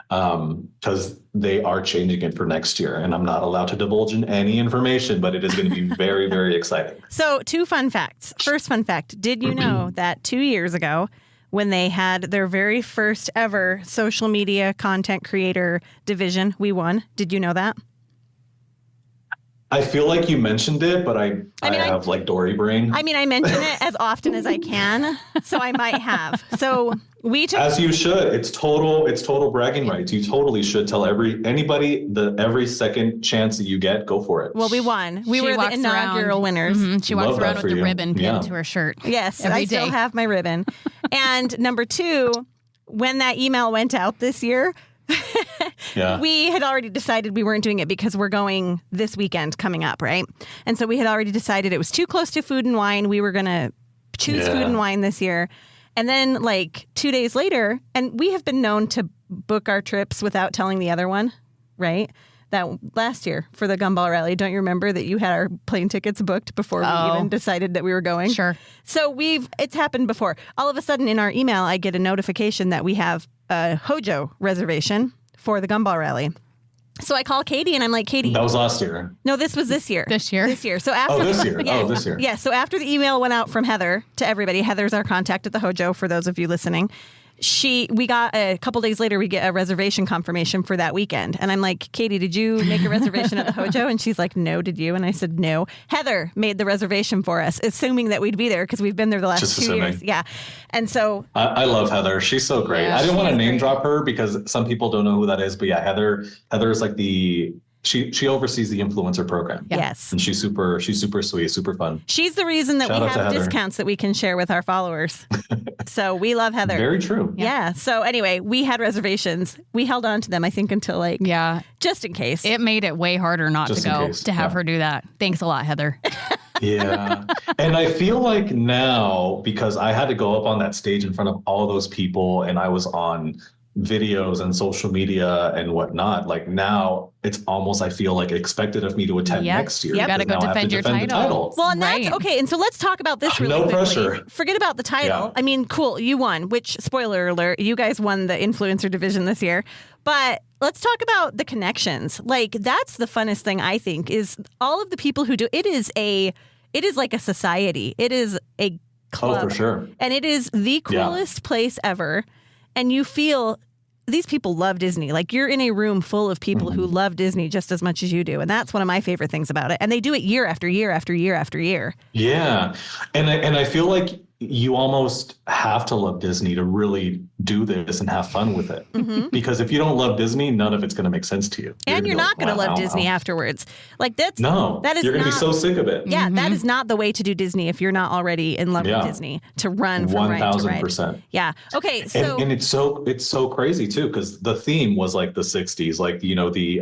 Speaker 7: because they are changing it for next year, and I'm not allowed to divulge any information, but it is going to be very, very exciting.
Speaker 4: So 2 fun facts. First fun fact, did you know that 2 years ago, when they had their very first ever social media content creator division, we won? Did you know that?
Speaker 7: I feel like you mentioned it, but I have Dory brain.
Speaker 4: I mention it as often as I can, so I might have. So we took,
Speaker 7: as you should. It's total bragging rights. You totally should tell every second chance that you get, go for it.
Speaker 4: Well, we won. We were the inaugural winners.
Speaker 3: She walks around with the ribbon pinned to her shirt.
Speaker 4: Yes,
Speaker 3: I
Speaker 4: still have my ribbon. And number 2, when that email went out this year, we had already decided we weren't doing it because we're going this weekend coming up, right? And so we had already decided it was too close to Food and Wine. We were going to choose Food and Wine this year. And then 2 days later, and we have been known to book our trips without telling the other one, right? That last year for the Gumball Rally, don't you remember that you had our plane tickets booked before we even decided that we were going?
Speaker 3: Sure.
Speaker 4: So it's happened before. All of a sudden in our email, I get a notification that we have a Hojo reservation for the Gumball Rally. So I call Katie and I'm like, Katie.
Speaker 7: That was last year.
Speaker 4: No, this was this year.
Speaker 3: This year?
Speaker 4: This year. So after
Speaker 7: this year.
Speaker 4: Yeah.
Speaker 7: Oh, this year.
Speaker 4: Yeah. So after the email went out from Heather to everybody, Heather's our contact at the Hojo for those of you listening. We got a couple days later, we get a reservation confirmation for that weekend. And I'm like, Katie, did you make a reservation at the Hojo? And she's like, no, did you? And I said, no. Heather made the reservation for us, assuming that we'd be there because we've been there the last 2 years. Yeah. And so
Speaker 7: I love Heather. She's so great.
Speaker 3: Yeah,
Speaker 7: I didn't want to name
Speaker 4: great.
Speaker 7: drop her because some people don't know who that is. But yeah, Heather is like she oversees the influencer program.
Speaker 4: yes.
Speaker 7: And she's super sweet, super fun.
Speaker 4: She's the reason that
Speaker 7: Shout
Speaker 4: we
Speaker 7: out to
Speaker 4: have
Speaker 7: Heather.
Speaker 4: discounts that we can share with our followers. So we love Heather.
Speaker 7: Very true.
Speaker 4: Yeah. So anyway, we had reservations. We held on to them, I think, until just in case.
Speaker 3: It made it way harder not
Speaker 7: Just
Speaker 3: to
Speaker 7: in
Speaker 3: go
Speaker 7: case,
Speaker 3: to have
Speaker 7: yeah.
Speaker 3: her do that. Thanks a lot, Heather.
Speaker 7: Yeah. And I feel like now, because I had to go up on that stage in front of all those people and I was on videos and social media and whatnot, like now it's almost, I feel like, expected of me to attend
Speaker 3: Yep.
Speaker 7: next year.
Speaker 3: You gotta
Speaker 7: because
Speaker 3: go
Speaker 7: now I have to
Speaker 3: defend your
Speaker 7: defend the
Speaker 3: title.
Speaker 4: Well, and that's
Speaker 3: Right.
Speaker 4: okay. And so let's talk about this really
Speaker 7: No
Speaker 4: quickly.
Speaker 7: pressure.
Speaker 4: Forget about the title.
Speaker 7: Yeah.
Speaker 4: I mean, cool, you won, which, spoiler alert, you guys won the influencer division this year. But let's talk about the connections. Like, that's the funnest thing, I think, is all of the people who do it is like a society. It is a club.
Speaker 7: Oh, for sure.
Speaker 4: And it is the coolest place ever. And you feel these people love Disney. Like, you're in a room full of people who love Disney just as much as you do. And that's one of my favorite things about it. And they do it year after year after year after year.
Speaker 7: Yeah. And I feel like you almost have to love Disney to really do this and have fun with it. Because if you don't love Disney, none of it's going to make sense to you.
Speaker 4: And you're not going to love
Speaker 7: wow,
Speaker 4: Disney afterwards. Like, that is
Speaker 7: you're going to be
Speaker 4: not-
Speaker 7: so sick of it.
Speaker 4: Yeah, that is not the way to do Disney if you're not already in love with Disney, to run from ride to ride.
Speaker 7: 1000%.
Speaker 4: Yeah. Okay. So
Speaker 7: And it's so crazy too, because the theme was like the 60s, like, you know, the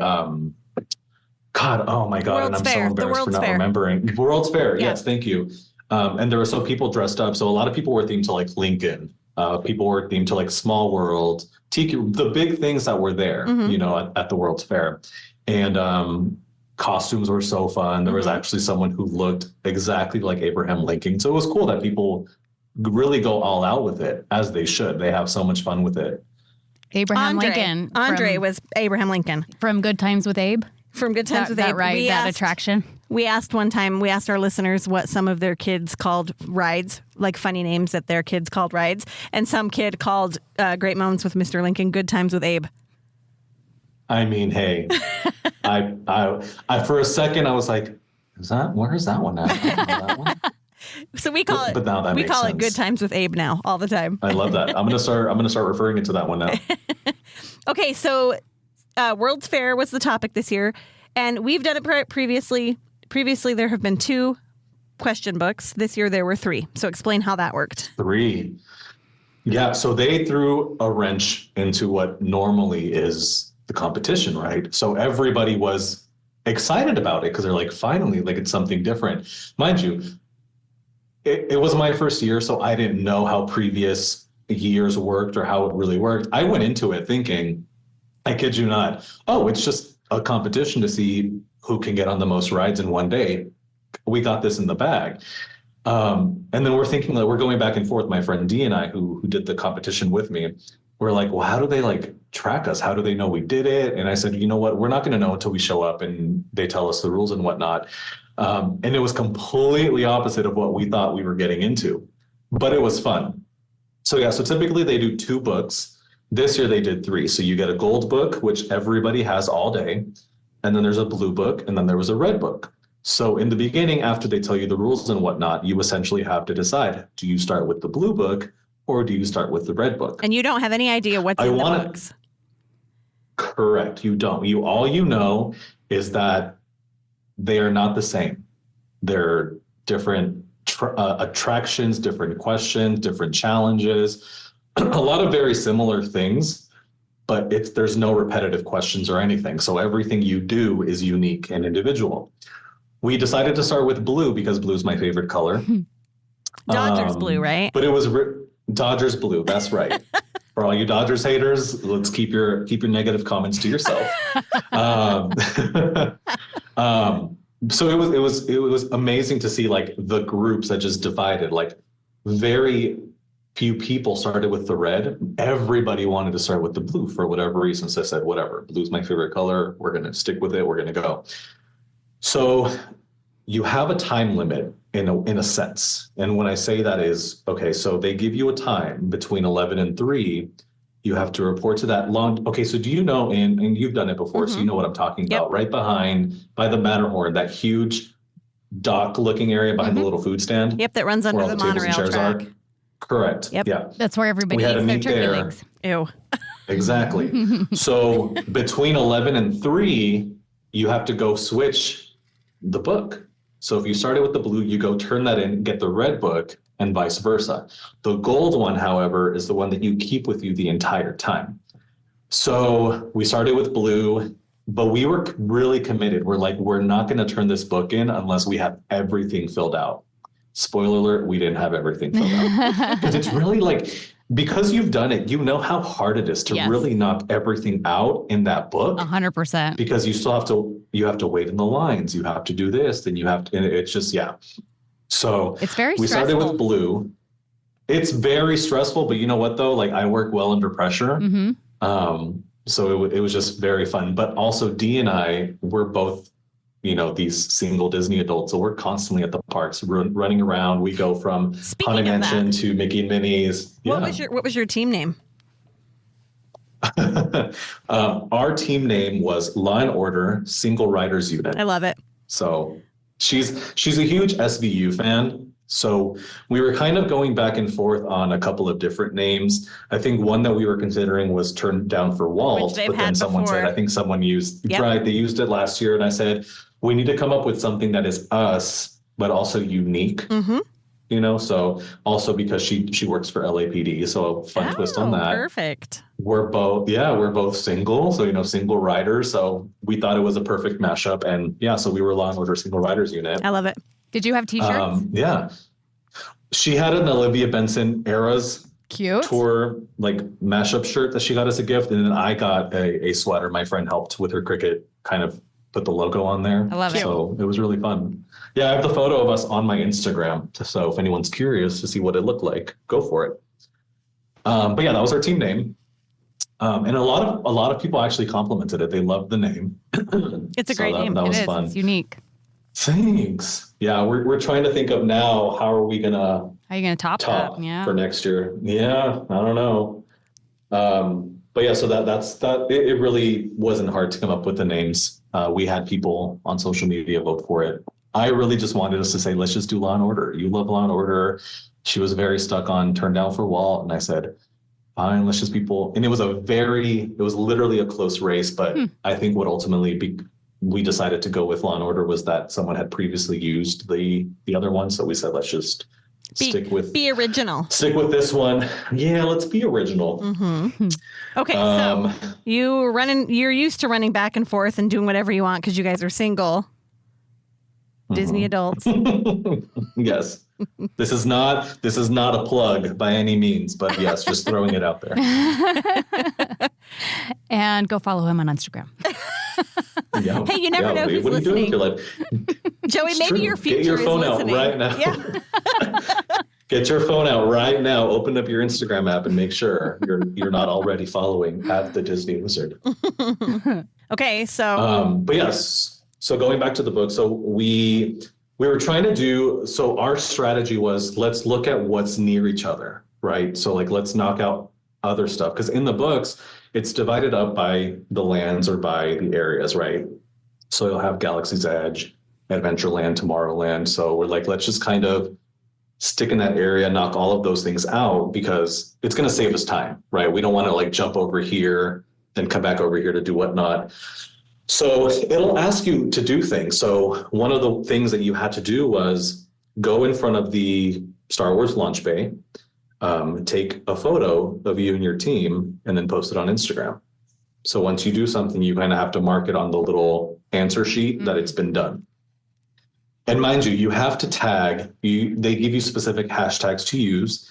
Speaker 7: God, oh my God,
Speaker 4: World's
Speaker 7: and I'm
Speaker 4: Fair,
Speaker 7: so
Speaker 4: the
Speaker 7: embarrassed for
Speaker 4: World's
Speaker 7: not
Speaker 4: Fair.
Speaker 7: remembering. World's Fair,
Speaker 4: Yeah.
Speaker 7: yes, thank you. And there were so people dressed up. So a lot of people were themed to like Lincoln. People were themed to like Small World, Tiki, the big things that were there, you know, at the World's Fair. And costumes were so fun. There was actually someone who looked exactly like Abraham Lincoln. So it was cool that people really go all out with it, as they should. They have so much fun with it.
Speaker 3: Abraham Lincoln.
Speaker 4: Andre was Abraham Lincoln
Speaker 3: from Good Times with Abe.
Speaker 4: from Good Times with Abe.
Speaker 3: Right, that attraction.
Speaker 4: We asked our listeners what some of their kids called rides, like funny names that their kids called rides. And some kid called Great Moments with Mr. Lincoln Good Times with Abe.
Speaker 7: I mean, hey, I for a second I was like, where is that one at? I don't know that one.
Speaker 4: So we call it,
Speaker 7: But now that
Speaker 4: we
Speaker 7: makes
Speaker 4: call it
Speaker 7: sense.
Speaker 4: Good Times with Abe now, all the time.
Speaker 7: I love that. I'm gonna start referring it to that one now.
Speaker 4: Okay, so World's Fair was the topic this year, and we've done it previously. Previously, there have been 2 question books. This year, there were 3. So explain how that worked.
Speaker 7: 3. Yeah, so they threw a wrench into what normally is the competition, right? So everybody was excited about it because they're like, finally, like it's something different. Mind you, it was my first year, so I didn't know how previous years worked or how it really worked. I went into it thinking, I kid you not, oh, it's just a competition to see who can get on the most rides in one day. We got this in the bag. And then we're thinking that we're going back and forth, my friend Dee and I, who did the competition with me. We're like, well, how do they like track us? How do they know we did it? And I said, you know what? We're not going to know until we show up and they tell us the rules and whatnot. And it was completely opposite of what we thought we were getting into, but it was fun. So yeah, so typically they do 2 books. This year they did 3. So you get a gold book, which everybody has all day. And then there's a blue book, and then there was a red book. So in the beginning, after they tell you the rules and whatnot, you essentially have to decide, do you start with the blue book or do you start with the red book?
Speaker 4: And you don't have any idea what's in the books.
Speaker 7: Correct. You don't. All you know is that they are not the same. They're different attractions, different questions, different challenges, a lot of very similar things, but there's no repetitive questions or anything. So everything you do is unique and individual. We decided to start with blue because blue is my favorite color.
Speaker 4: Dodgers blue, right?
Speaker 7: But it was Dodgers blue. That's right. For all you Dodgers haters, let's keep your negative comments to yourself. So it was amazing to see like the groups that just divided, like very few people started with the red. Everybody wanted to start with the blue for whatever reason. So I said, whatever, blue's my favorite color. We're going to stick with it. We're going to go. So you have a time limit in a sense. And when I say that is, okay, so they give you a time between 11 and 3. You have to report to that long. Okay, so do you know, and you've done it before, so you know what I'm talking about, right by the Matterhorn, that huge dock looking area behind the little food stand.
Speaker 4: Yep, that runs under
Speaker 7: where all
Speaker 4: the
Speaker 7: tables and
Speaker 4: monorail
Speaker 7: chairs
Speaker 4: track.
Speaker 7: are. Correct.
Speaker 4: Yep.
Speaker 7: Yeah.
Speaker 3: That's where everybody
Speaker 7: We had
Speaker 3: eats
Speaker 7: to
Speaker 3: their
Speaker 7: meet
Speaker 3: turkey
Speaker 7: there.
Speaker 3: legs.
Speaker 4: Ew.
Speaker 7: Exactly. So between 11 and 3, you have to go switch the book. So if you started with the blue, you go turn that in, get the red book, and vice versa. The gold one, however, is the one that you keep with you the entire time. So we started with blue, but we were really committed. We're like, we're not going to turn this book in unless we have everything filled out. Spoiler alert, we didn't have everything filled out. Because it's really like, because you've done it, you know how hard it is to really knock everything out in that book.
Speaker 3: 100%.
Speaker 7: Because you still have to wait in the lines. You have to do this, then you have to, and it's just, So
Speaker 3: it's very
Speaker 7: we
Speaker 3: stressful.
Speaker 7: started with blue. It's very stressful, but you know what though? Like I work well under pressure. So it was just very fun. But also Dee and I, we're both, these single Disney adults. So we're constantly at the parks running around. We go from Haunted Mansion to Mickey and Minnie's.
Speaker 4: What was your team name?
Speaker 7: Our team name was Law and Order Single Riders Unit.
Speaker 4: I love it.
Speaker 7: So she's a huge SVU fan. So we were kind of going back and forth on a couple of different names. I think one that we were considering was Turned Down for Walls, but then someone said, I think someone used, right, they used it last year. And I said, we need to come up with something that is us, but also unique, so also because she works for LAPD. So fun twist on that.
Speaker 4: Perfect.
Speaker 7: We're both single. So, single riders. So we thought it was a perfect mashup. And so we were Law and Order Single Riders Unit.
Speaker 4: I love it.
Speaker 3: Did you have t-shirts?
Speaker 7: Yeah. She had an Olivia Benson Eras tour like mashup shirt that she got as a gift. And then I got a sweater. My friend helped with her Cricut, kind of put the logo on there.
Speaker 3: I love it.
Speaker 7: So it was really fun. Yeah, I have the photo of us on my Instagram. So if anyone's curious to see what it looked like, go for it. But yeah, that was our team name. And a lot of people actually complimented it. They loved the name.
Speaker 4: It's a great name.
Speaker 7: That was fun.
Speaker 3: It's unique.
Speaker 7: Thanks. Yeah, we're trying to think of now, how are you gonna
Speaker 3: top that? Yeah.
Speaker 7: For next year? Yeah, I don't know. But yeah, so that's that. It really wasn't hard to come up with the names. We had people on social media vote for it. I really just wanted us to say, let's just do Law and Order. You love Law and Order. She was very stuck on Turned Down for Walt, and I said, fine, let's just people. And it was literally a close race, but I think what ultimately we decided to go with Law and Order was that someone had previously used the other one. So we said, let's just
Speaker 4: be original.
Speaker 7: Stick with this one. Yeah, let's be original.
Speaker 4: Okay, so you're used to running back and forth and doing whatever you want because you guys are single Disney adults.
Speaker 7: Yes. This is not a plug by any means, but yes, just throwing it out there.
Speaker 3: And go follow him on Instagram.
Speaker 7: Yeah.
Speaker 4: Hey, you never know who's
Speaker 7: what
Speaker 4: listening.
Speaker 7: Are you doing with your life?
Speaker 4: Joey,
Speaker 7: It's
Speaker 4: maybe
Speaker 7: true.
Speaker 4: your future
Speaker 7: Get your phone
Speaker 4: is
Speaker 7: out
Speaker 4: listening.
Speaker 7: right now.
Speaker 4: Yeah.
Speaker 7: Get your phone out right now. Open up your Instagram app and make sure you're not already following at the Disney Wizard.
Speaker 4: Okay, so
Speaker 7: but yes. So going back to the book, so we were trying to do. So our strategy was, let's look at what's near each other, right? So like let's knock out other stuff, because in the books it's divided up by the lands or by the areas, right? So you'll have Galaxy's Edge, Adventureland, Tomorrowland. So we're like, let's just kind of stick in that area, knock all of those things out, because it's going to save us time, right? We don't want to like jump over here, then come back over here to do whatnot. So it'll ask you to do things. So one of the things that you had to do was go in front of the Star Wars launch bay, take a photo of you and your team, and then post it on Instagram. So once you do something, you kind of have to mark it on the little answer sheet that it's been done. And mind you, you have to tag, they give you specific hashtags to use,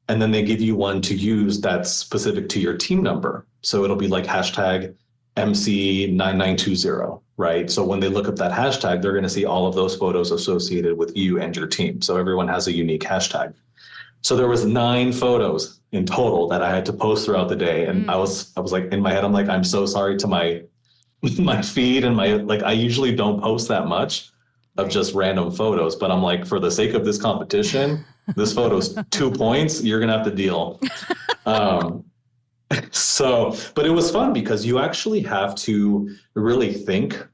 Speaker 7: and then they give you one to use that's specific to your team number. So it'll be like hashtag MC9920, right? So when they look up that hashtag, they're going to see all of those photos associated with you and your team. So everyone has a unique hashtag. So there was 9 photos in total that I had to post throughout the day. And I was like, in my head, I'm like, I'm so sorry to my feed and I usually don't post that much of just random photos, but I'm like, for the sake of this competition, this photo's 2 points, you're going to have to deal. But it was fun because you actually have to really think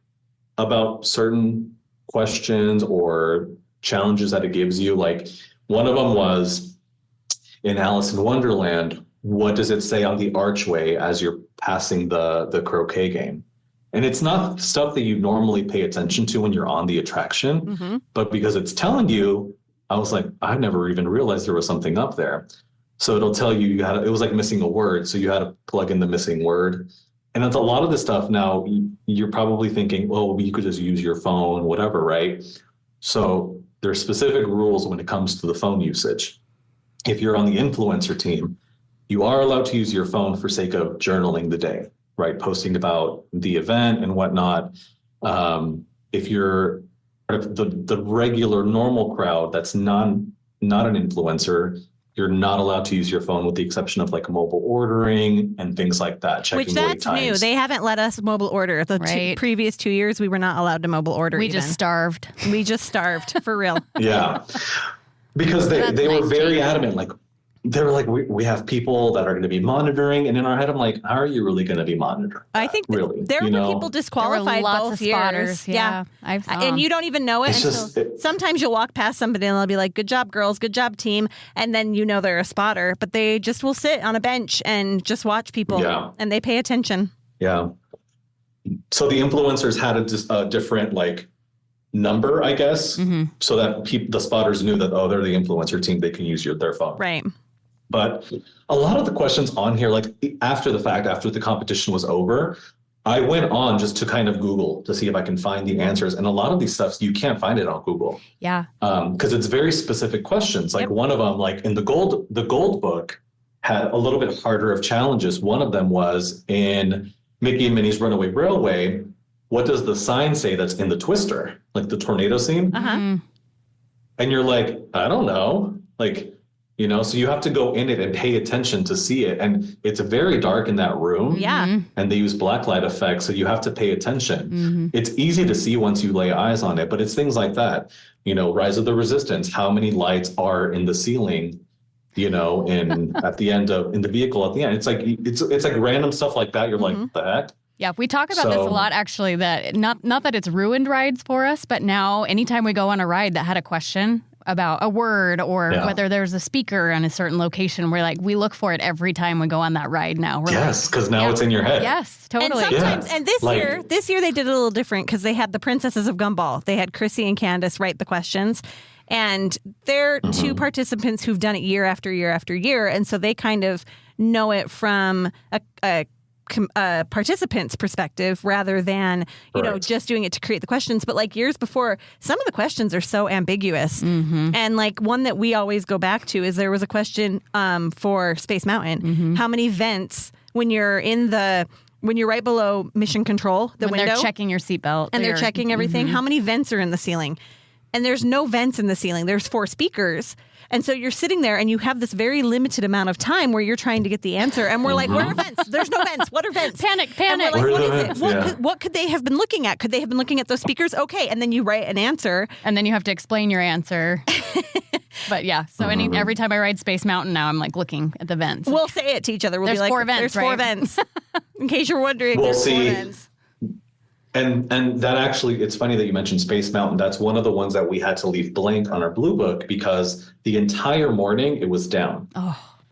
Speaker 7: about certain questions or challenges that it gives you. Like one of them was in Alice in Wonderland, what does it say on the archway as you're passing the croquet game? And it's not stuff that you normally pay attention to when you're on the attraction, but because it's telling you, I was like, I never even realized there was something up there. So it'll tell you it was like missing a word. So you had to plug in the missing word. And it's a lot of the stuff now, you're probably thinking, well, you could just use your phone, whatever, right? So there's specific rules when it comes to the phone usage. If you're on the influencer team, you are allowed to use your phone for sake of journaling the day, right? Posting about the event and whatnot. If you're the regular normal crowd that's not an influencer, you're not allowed to use your phone with the exception of like mobile ordering and things like that.
Speaker 4: Which that's new. They haven't let us mobile order. The previous 2 years, we were not allowed to mobile order.
Speaker 3: We just starved.
Speaker 4: We just starved for real.
Speaker 7: Yeah. Because they were very adamant. Like they were like, we have people that are going to be monitoring. And in our head, I'm like, how are you really going to be monitoring?
Speaker 4: I think
Speaker 7: really,
Speaker 4: there were people disqualified both years.
Speaker 3: Spotters, yeah.
Speaker 4: And you don't even know it. Sometimes you'll walk past somebody and they'll be like, good job, girls. Good job, team. And then you know they're a spotter, but they just will sit on a bench and just watch people and they pay attention.
Speaker 7: Yeah. So the influencers had a different like number, I guess, so that the spotters knew that, they're the influencer team. They can use their phone.
Speaker 4: Right.
Speaker 7: But a lot of the questions on here, like after the fact, after the competition was over, I went on just to kind of Google to see if I can find the answers. And a lot of these stuff, you can't find it on Google.
Speaker 3: Yeah.
Speaker 7: Because it's very specific questions. Like one of them, like in the gold book had a little bit harder of challenges. One of them was in Mickey and Minnie's Runaway Railway. What does the sign say that's in the Twister? Like the tornado scene? And you're like, I don't know. Like, so you have to go in it and pay attention to see it. And it's very dark in that room.
Speaker 4: Yeah.
Speaker 7: And they use blacklight effects, so you have to pay attention. It's easy to see once you lay eyes on it, but it's things like that. Rise of the Resistance, how many lights are in the ceiling, in at the end in the vehicle at the end. It's like random stuff like that. You're like, what the heck?
Speaker 3: Yeah, we talk about this a lot, actually, that not that it's ruined rides for us, but now anytime we go on a ride that had a question about a word or whether there's a speaker on a certain location, we look for it every time we go on that ride now.
Speaker 7: Because now it's in your head.
Speaker 3: Yes, totally.
Speaker 4: And sometimes, and this year they did it a little different because they had the Princesses of Gumball. They had Chrissy and Candace write the questions. And they're two participants who've done it year after year after year. And so they kind of know it from a participant's perspective rather than, just doing it to create the questions. But like years before, some of the questions are so ambiguous. And like one that we always go back to is there was a question for Space Mountain. How many vents when you're right below mission control, the window?
Speaker 3: They're checking your seatbelt.
Speaker 4: And they're checking everything. How many vents are in the ceiling? And there's no vents in the ceiling. There's 4 speakers. And so you're sitting there and you have this very limited amount of time where you're trying to get the answer. And we're like, where are vents? There's no vents. What are vents?
Speaker 3: Panic.
Speaker 4: And we're like, what is it? What could they have been looking at? Could they have been looking at those speakers? Okay. And then you write an answer.
Speaker 3: And then you have to explain your answer. But yeah, so every time I ride Space Mountain now, I'm like looking at the vents.
Speaker 4: We'll say it to each other. We'll
Speaker 3: be like,
Speaker 4: 4 vents, there's 4 vents. In case you're wondering, there's 4 vents.
Speaker 7: And that actually, it's funny that you mentioned Space Mountain. That's one of the ones that we had to leave blank on our blue book because the entire morning it was down.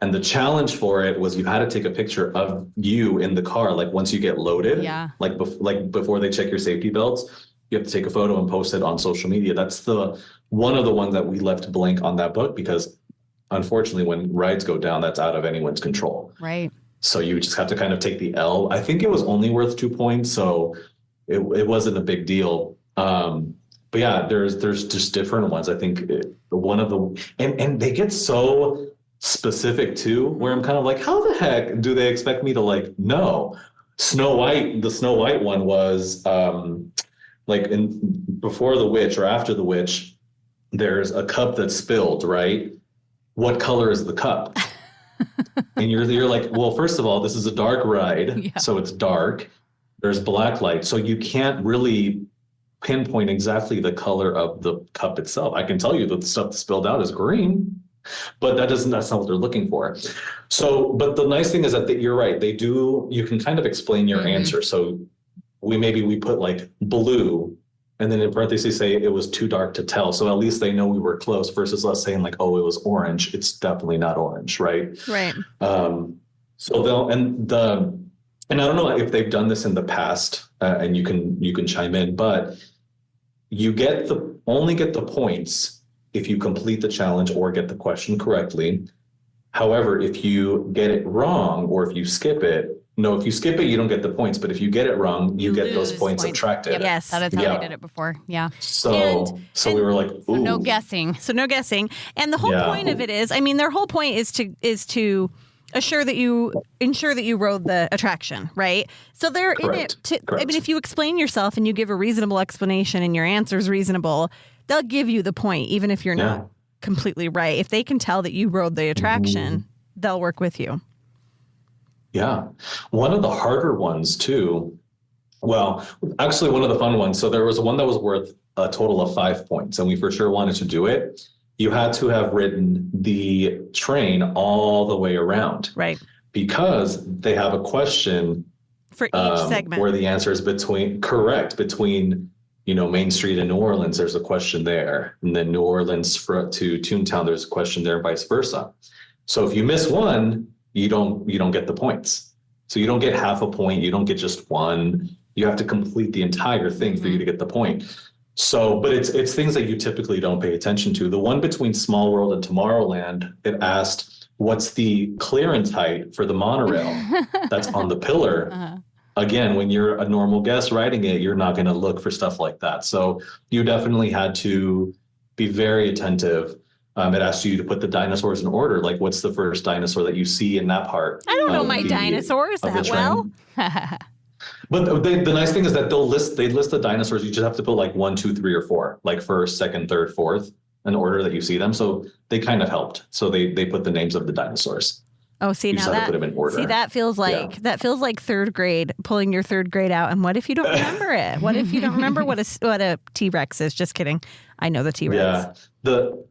Speaker 7: And the challenge for it was you had to take a picture of you in the car, like once you get loaded, like before they check your safety belts, you have to take a photo and post it on social media. That's one of the ones that we left blank on that book because unfortunately when rides go down, that's out of anyone's control.
Speaker 3: Right.
Speaker 7: So you just have to kind of take the L. I think it was only worth 2 points. So it wasn't a big deal. But yeah, there's just different ones. I think one of the, and they get so specific too, where I'm kind of like, how the heck do they expect me to know? The Snow White one was before the witch or after the witch, there's a cup that spilled, right? what color is the cup? And you're like, well, first of all, this is a dark ride, so it's dark. There's black light, so you can't really pinpoint exactly the color of the cup itself. I can tell you that the stuff spilled out is green, but that's not what they're looking for. So, but the nice thing is that you're right. You can kind of explain your answer. So we put like blue, and then in parentheses say it was too dark to tell. So at least they know we were close versus us saying like, oh, it was orange. It's definitely not orange, right?
Speaker 4: Right.
Speaker 7: So and I don't know if they've done this in the past, and you can chime in, but you only get the points if you complete the challenge or get the question correctly. However, if you get it wrong or if you skip it, you don't get the points. But if you get it wrong, you get those points subtracted.
Speaker 3: Yep.
Speaker 4: Yes.
Speaker 3: That is how we did it before. Yeah.
Speaker 7: So we were like, ooh.
Speaker 3: No guessing.
Speaker 4: So no guessing. And the whole point of it is, I mean, their whole point is to ensure that you rode the attraction, right? So they're
Speaker 7: Correct.
Speaker 4: in it
Speaker 7: Correct.
Speaker 4: I mean, if you explain yourself and you give a reasonable explanation and your answer is reasonable, they'll give you the point, even if you're not completely right. If they can tell that you rode the attraction, they'll work with you.
Speaker 7: Yeah. One of the harder ones too, well, actually one of the fun ones. So there was one that was worth a total of 5 points, and we for sure wanted to do it. You had to have ridden the train all the way around.
Speaker 4: Right.
Speaker 7: Because they have a question
Speaker 4: For each segment.
Speaker 7: where the answer is between Main Street and New Orleans, there's a question there. And then New Orleans to Toontown, there's a question there, and vice versa. So if you miss one, you don't get the points. So you don't get half a point. You don't get just one. You have to complete the entire thing for you to get the point. So, but it's things that you typically don't pay attention to. The one between Small World and Tomorrowland, it asked, what's the clearance height for the monorail that's on the pillar? Again, when you're a normal guest riding it, you're not going to look for stuff like that. So you definitely had to be very attentive. It asked you to put the dinosaurs in order. Like, what's the first dinosaur that you see in that part?
Speaker 4: I don't know my dinosaurs that well.
Speaker 7: But the nice thing is that they list the dinosaurs. You just have to put like 1, 2, 3, or 4, like first, second, third, fourth, in order that you see them. So they kind of helped. So they put the names of the dinosaurs.
Speaker 4: Oh, see, now that,
Speaker 7: put them in order.
Speaker 4: See, that feels like third grade, pulling your third grade out. And what if you don't remember it? What if you don't remember what a T-Rex is? Just kidding. I know the T-Rex.
Speaker 7: Yeah.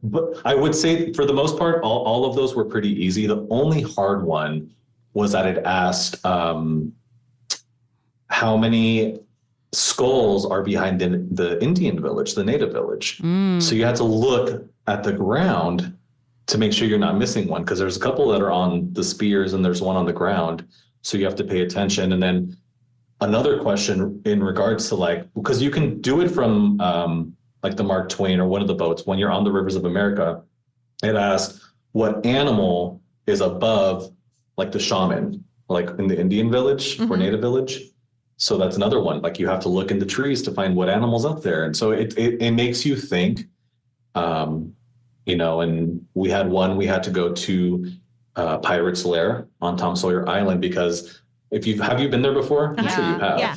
Speaker 7: But I would say for the most part, all of those were pretty easy. The only hard one was that it asked how many skulls are behind the Indian village, the native village. So you had to look at the ground to make sure you're not missing one, because there's a couple that are on the spears and there's one on the ground. So you have to pay attention. And then another question in regards to because you can do it from like the Mark Twain or one of the boats when you're on the rivers of America. It asks what animal is above like the shaman, like in the Indian village or native village. So that's another one. Like you have to look in the trees to find what animal's up there. And so it makes you think, and we had to go to Pirate's Lair on Tom Sawyer Island, because have you been there before? I'm sure you have. Yeah.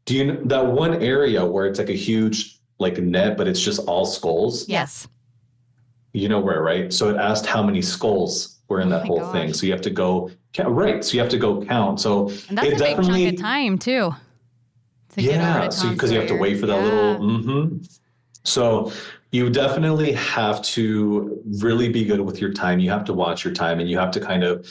Speaker 7: Do you know that one area where it's like a huge like net, but it's just all skulls?
Speaker 4: Yes.
Speaker 7: You know where, right? So it asked how many skulls were in that whole thing. So you have to go right. So you have to go count. So
Speaker 3: and that's a big chunk of time too.
Speaker 7: So because you have to wait for that little. So you definitely have to really be good with your time. You have to watch your time, and you have to kind of.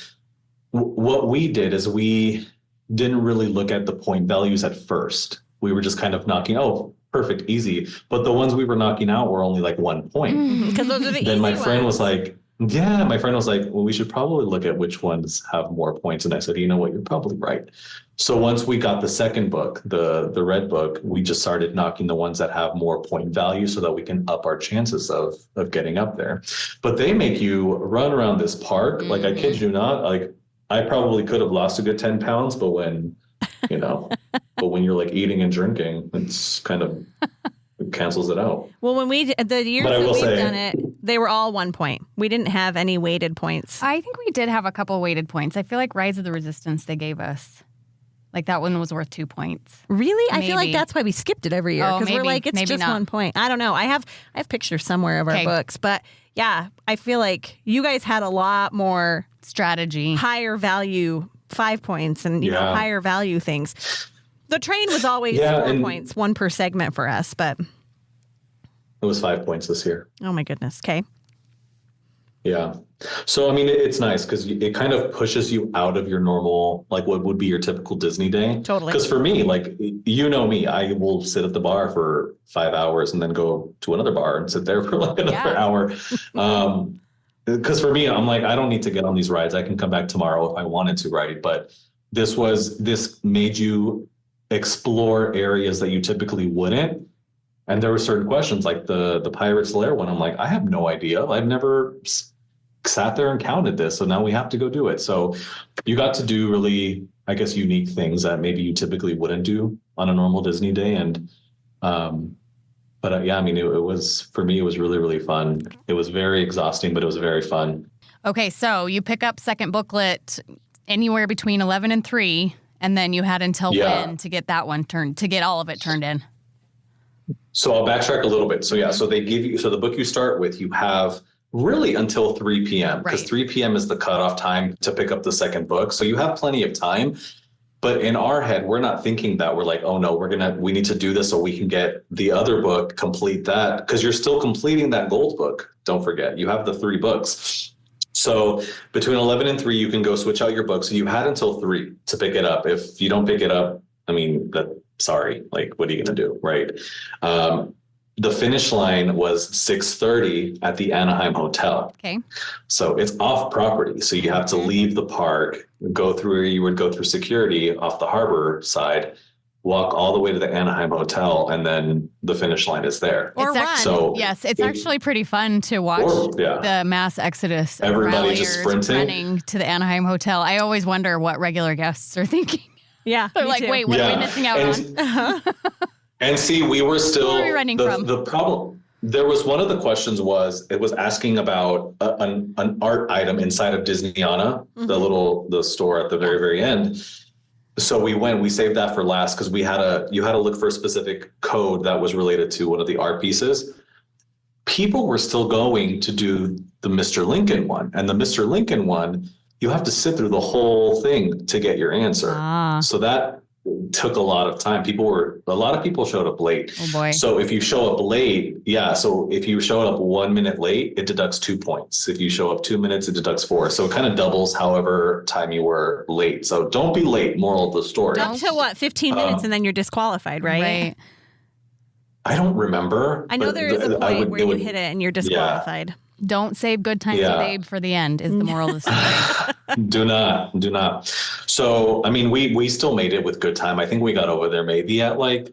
Speaker 7: What we did is we didn't really look at the point values at first. We were just kind of knocking. Oh, perfect, easy. But the ones we were knocking out were only like 1 point.
Speaker 4: Because those are the easy
Speaker 7: Then my friend
Speaker 4: ones.
Speaker 7: was like, well, we should probably look at which ones have more points. And I said, you know what, you're probably right. So once we got the second book, the red book, we just started knocking the ones that have more point value so that we can up our chances of getting up there. But they make you run around this park. Like, I kid you not, like I probably could have lost a good 10 pounds, but when you're like eating and drinking, it's kind of, it cancels it out.
Speaker 4: Well, when the years that we've done it, they were all 1 point. We didn't have any weighted points.
Speaker 3: I think we did have a couple weighted points. I feel like Rise of the Resistance they gave us. Like that one was worth 2 points.
Speaker 4: Really? I feel like
Speaker 3: Maybe.
Speaker 4: that's why we skipped it every year
Speaker 3: Oh,
Speaker 4: because we're
Speaker 3: maybe.
Speaker 4: like, it's
Speaker 3: Maybe
Speaker 4: just
Speaker 3: not.
Speaker 4: 1 point. I don't know. I have pictures somewhere of our
Speaker 3: Okay.
Speaker 4: books, but yeah, I feel like you guys had a lot more
Speaker 3: Strategy.
Speaker 4: higher value 5 points and, you know,
Speaker 7: Yeah.
Speaker 4: higher value things. The train was always 4 points, one per segment for us, but
Speaker 7: It was 5 points this year.
Speaker 4: oh my goodness. Okay.
Speaker 7: Yeah. So, I mean, it's nice because it kind of pushes you out of your normal, like what would be your typical Disney day.
Speaker 4: Totally.
Speaker 7: Because for me, like, you know me, I will sit at the bar for 5 hours and then go to another bar and sit there for like another hour. Because for me, I'm like, I don't need to get on these rides. I can come back tomorrow if I wanted to, right? But this made you explore areas that you typically wouldn't. And there were certain questions like the Pirates Lair one. I'm like, I have no idea. I've never sat there and counted this. So now we have to go do it. So you got to do really, I guess, unique things that maybe you typically wouldn't do on a normal Disney day. And, yeah, I mean, it was, for me, it was really, really fun. It was very exhausting, but it was very fun.
Speaker 3: Okay, so you pick up second booklet anywhere between 11 and 3, and then you had until when to get that one to get all of it turned in?
Speaker 7: So I'll backtrack a little bit. So so they give you, so the book you start with, you have really until 3 p.m. because 3 p.m. is the cutoff time to pick up the second book. So you have plenty of time. But in our head, we're not thinking that. We're like, oh no, we need to do this so we can get the other book, complete that. Because you're still completing that gold book. Don't forget, you have the 3 books. So between 11 and 3, you can go switch out your books. So you had until 3 to pick it up. If you don't pick it up, I mean, sorry, like, what are you going to do, right? The finish line was 6:30 at the Anaheim Hotel.
Speaker 3: Okay.
Speaker 7: So it's off property. So you have to leave the park, you would go through security off the harbor side, walk all the way to the Anaheim Hotel, and then the finish line is there.
Speaker 4: Or run.
Speaker 7: So
Speaker 3: yes, it's actually pretty fun to watch the mass exodus. Of
Speaker 7: everybody just sprinting,
Speaker 3: running to the Anaheim Hotel. I always wonder what regular guests are thinking.
Speaker 4: Yeah.
Speaker 3: They're like,
Speaker 4: too.
Speaker 3: wait, what are we missing out on?
Speaker 7: And see, we were still,
Speaker 3: Who are we running from?
Speaker 7: The problem, there was one of the questions it was asking about an art item inside of Disneyana, the store at the very, very end. So we saved that for last because you had to look for a specific code that was related to one of the art pieces. People were still going to do the Mr. Lincoln one, and the Mr. Lincoln one, you have to sit through the whole thing to get your answer. So that took a lot of time. A lot of people showed up late.
Speaker 3: Oh boy.
Speaker 7: So if you show up late, so if you show up 1 minute late, it deducts 2 points. If you show up 2 minutes, it deducts 4. So it kind of doubles however time you were late. So don't be late, moral of the story.
Speaker 4: Up to 15 minutes and then you're disqualified, right?
Speaker 3: Right.
Speaker 7: I don't remember.
Speaker 4: I know there is a point where you hit it and you're disqualified.
Speaker 3: Don't save good times with Abe for the end is the moral of the story.
Speaker 7: Do not. So, I mean, we still made it with good time. I think we got over there maybe at like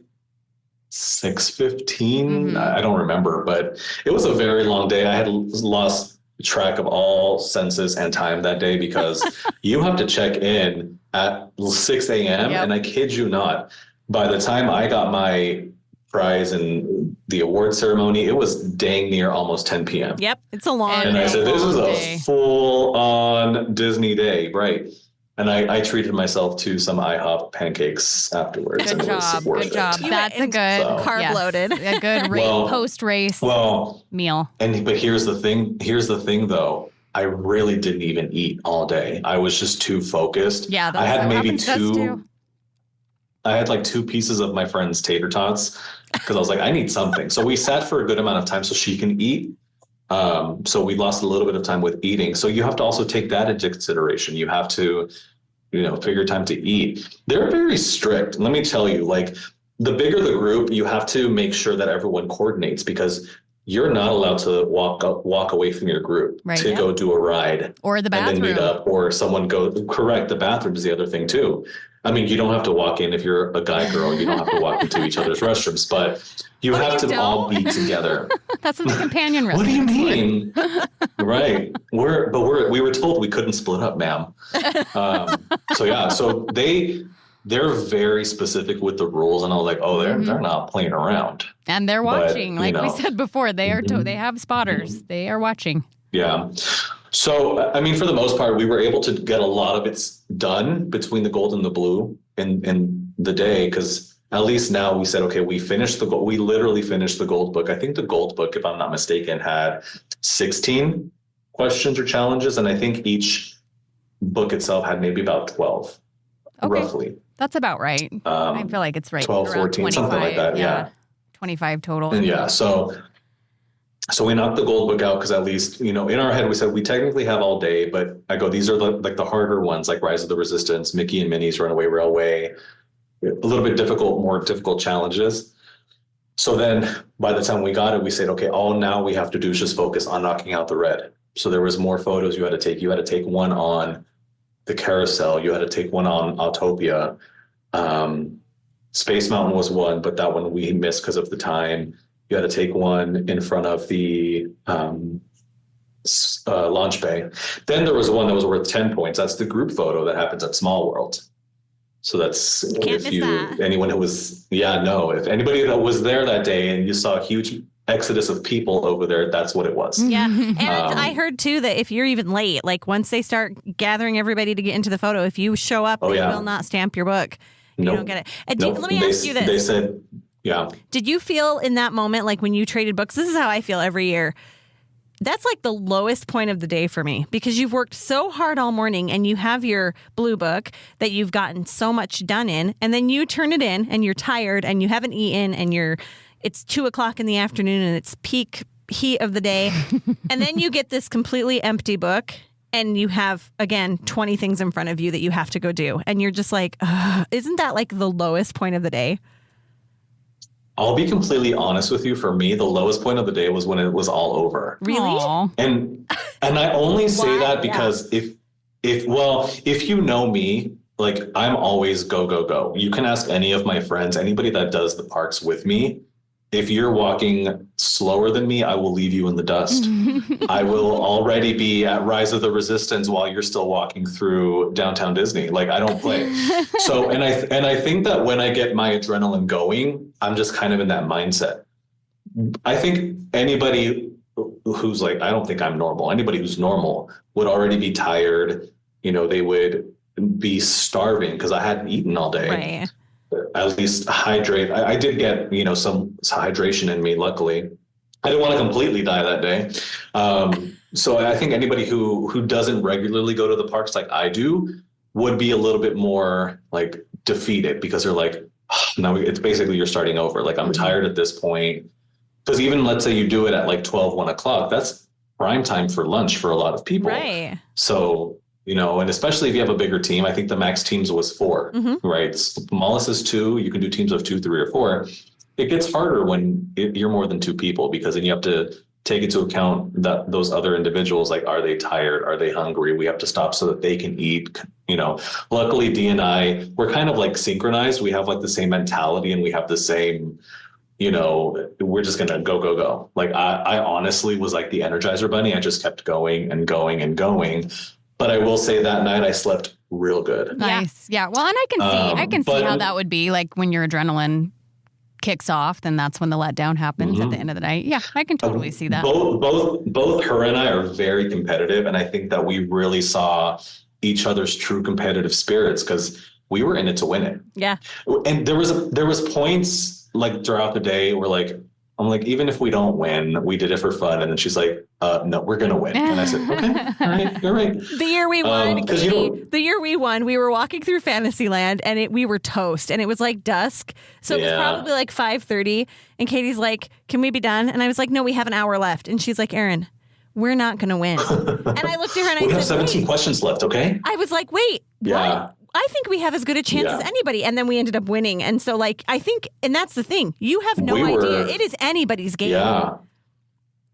Speaker 7: 6:15. I don't remember, but it was a very long day. I had lost track of all senses and time that day because you have to check in at 6 a.m. And I kid you not, by the time I got my prize and the award ceremony, it was dang near almost 10 p.m.
Speaker 4: Yep, it's a long
Speaker 7: And
Speaker 4: day.
Speaker 7: I said, this is a full-on Disney day, right? And I treated myself to some IHOP pancakes afterwards.
Speaker 3: Good
Speaker 7: and it was
Speaker 3: job.
Speaker 7: worth
Speaker 3: Good job.
Speaker 7: it.
Speaker 3: That's a good
Speaker 4: carb loaded.
Speaker 3: A good post-race meal.
Speaker 7: But here's the thing though. I really didn't even eat all day. I was just too focused.
Speaker 3: Yeah,
Speaker 7: I had maybe
Speaker 3: two.
Speaker 7: I had like 2 pieces of my friend's tater tots because I was like, I need something. So we sat for a good amount of time so she can eat. So we lost a little bit of time with eating. So you have to also take that into consideration. You have to, figure time to eat. They're very strict. Let me tell you, like the bigger the group, you have to make sure that everyone coordinates because you're not allowed to walk away from your group to go do a ride
Speaker 3: or the bathroom
Speaker 7: and then meet up or someone go correct. The bathroom is the other thing too. I mean, you don't have to walk in if you're a guy, girl. You don't have to walk into each other's restrooms, but you have to all be together.
Speaker 3: That's what the companion restroom.
Speaker 7: What do you mean? Right. We were told we couldn't split up, ma'am. So they're very specific with the rules, and I was like, oh, they're not playing around.
Speaker 3: And they're watching, we said before. They are. They have spotters. They are watching.
Speaker 7: Yeah. So, I mean, for the most part, we were able to get a lot of it done between the gold and the blue in the day, because at least now we said, okay, we literally finished the gold book. I think the gold book, if I'm not mistaken, had 16 questions or challenges, and I think each book itself had maybe about 12, roughly.
Speaker 3: That's about right. I feel like it's right.
Speaker 7: 12, 14, something like that, yeah.
Speaker 3: 25 total.
Speaker 7: And yeah, so we knocked the gold book out because at least, in our head, we said we technically have all day, but I go, these are the harder ones, like Rise of the Resistance, Mickey and Minnie's Runaway Railway, a little bit more difficult challenges. So then by the time we got it, we said, okay, all now we have to do is just focus on knocking out the red. So there was more photos you had to take. You had to take one on the carousel. You had to take one on Autopia. Space Mountain was one, but that one we missed because of the time. You had to take one in front of the launch bay. Then there was one that was worth 10 points. That's the group photo that happens at Small World. So that's if anybody that was there that day and you saw a huge exodus of people over there, that's what it was.
Speaker 4: Yeah. And I heard too that if you're even late, like once they start gathering everybody to get into the photo, if you show up, they will not stamp your book. You don't get it. And let me ask you this.
Speaker 7: They said, yeah.
Speaker 4: Did you feel in that moment, like when you traded books, this is how I feel every year. That's like the lowest point of the day for me because you've worked so hard all morning and you have your blue book that you've gotten so much done in, and then you turn it in and you're tired and you haven't eaten and it's 2:00 in the afternoon and it's peak heat of the day. And then you get this completely empty book and you have, again, 20 things in front of you that you have to go do. And you're just like, isn't that like the lowest point of the day?
Speaker 7: I'll be completely honest with you. For me, the lowest point of the day was when it was all over.
Speaker 4: Really?
Speaker 3: Aww.
Speaker 7: And I only say that because if you know me, like I'm always go, go, go. You can ask any of my friends, anybody that does the parks with me. If you're walking slower than me, I will leave you in the dust. I will already be at Rise of the Resistance while you're still walking through downtown Disney. Like I don't play. So, and I think that when I get my adrenaline going, I'm just kind of in that mindset. I think anybody who's like, I don't think I'm normal. Anybody who's normal would already be tired. They would be starving because I hadn't eaten all day.
Speaker 4: Right.
Speaker 7: At least hydrate. I did get, some hydration in me, luckily. I didn't want to completely die that day. So I think anybody who doesn't regularly go to the parks like I do would be a little bit more like defeated because they're like, now it's basically you're starting over. Like I'm tired at this point. Because even let's say you do it at like 12, 1 o'clock, that's prime time for lunch for a lot of people.
Speaker 4: Right.
Speaker 7: So and especially if you have a bigger team, I think the max teams was 4, right? Smallest is 2. You can do teams of 2, 3, or 4. It gets harder when you're more than 2 people because then you have to take into account that those other individuals, like, are they tired? Are they hungry? We have to stop so that they can eat, Luckily, Dee and I, we're kind of like synchronized. We have like the same mentality and we have the same, we're just going to go, go, go. Like I honestly was like the Energizer Bunny. I just kept going and going and going. But I will say that night I slept real good.
Speaker 3: Nice. Yeah. Well, and I can see how that would be like when your adrenaline kicks off, then that's when the letdown happens at the end of the night. Yeah, I can totally see that.
Speaker 7: Both her and I are very competitive. And I think that we really saw each other's true competitive spirits because we were in it to win it.
Speaker 4: Yeah.
Speaker 7: And there was points like throughout the day where I'm like, even if we don't win, we did it for fun. And then she's like, no, we're going to win. And I said, okay, all right, you're right.
Speaker 4: The year we won, we were walking through Fantasyland and we were toast and it was like dusk. So it was probably like 5:30. And Katie's like, can we be done? And I was like, no, we have an hour left. And she's like, Erin, we're not going to win. And I looked at her and I said,
Speaker 7: we have 17 questions left, okay?
Speaker 4: I was like, wait, what? I think we have as good a chance as anybody. And then we ended up winning. And so I think, and that's the thing, you have no idea. It is anybody's game.
Speaker 7: Yeah.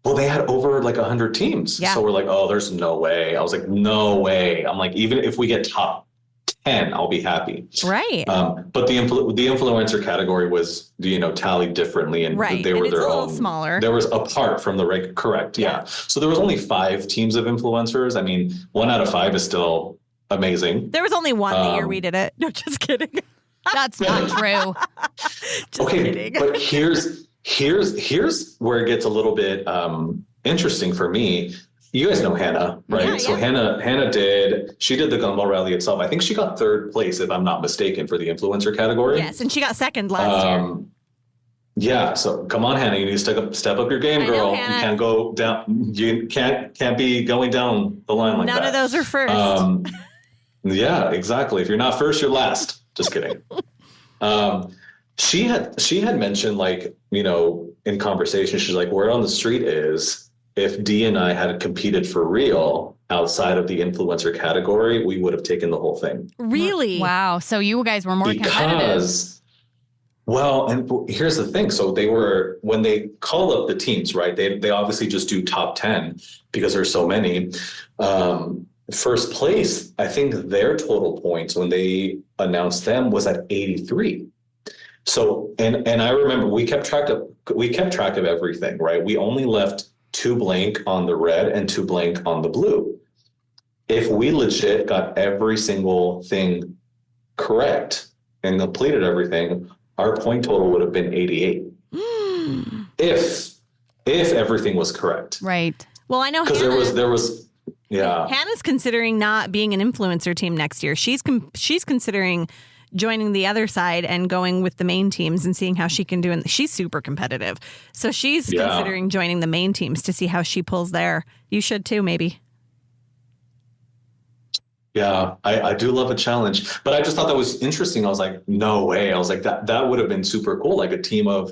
Speaker 7: Well, they had over 100 teams. Yeah. So we're like, oh, there's no way. I was like, no way. I'm like, even if we get top 10, I'll be happy.
Speaker 4: Right.
Speaker 7: But the influencer category was, tallied differently. And they were their own.
Speaker 4: Smaller.
Speaker 7: There was apart from the regular. Correct. Yeah. So there was only 5 teams of influencers. I mean, 1 out of 5 is still amazing.
Speaker 4: There was only 1 the year we did it. No, just kidding.
Speaker 3: That's not true.
Speaker 4: Just kidding.
Speaker 7: But here's where it gets a little bit interesting for me. you guys know Hannah, right?
Speaker 4: Yeah,
Speaker 7: so
Speaker 4: yeah.
Speaker 7: Hannah she did the Gumball Rally itself. I think she got third place, if I'm not mistaken, for the influencer category.
Speaker 4: Yes, and she got second last year.
Speaker 7: Yeah, so come on, Hannah, you need to step up your game, girl. You can't go down. You can't be going down the line like that.
Speaker 4: None of those are first.
Speaker 7: Yeah, exactly. If you're not first, you're last. Just kidding. She had mentioned, like, you know, in conversation, she's like, word on the street is if Dee and I had competed for real outside of the influencer category, we would have taken the whole thing.
Speaker 4: Really?
Speaker 3: Wow. So you guys were more competitive.
Speaker 7: Well, and here's the thing. So when they call up the teams, right, they obviously just do top 10 because there's so many. First place, I think their total points when they announced them was at 83. So, and I remember we kept track of everything, right? We only left 2 blank on the red and 2 blank on the blue. If we legit got every single thing correct and completed everything, our point total would have been 88. If everything was correct.
Speaker 3: Right.
Speaker 4: Well, I know
Speaker 7: because there was yeah.
Speaker 4: Hannah's considering not being an influencer team next year. She's considering joining the other side and going with the main teams and seeing how she can do. And she's super competitive. So she's considering joining the main teams to see how she pulls there. You should too, maybe. Yeah,
Speaker 7: I do love a challenge, but I just thought that was interesting. I was like, no way. I was like, that would have been super cool. Like a team of,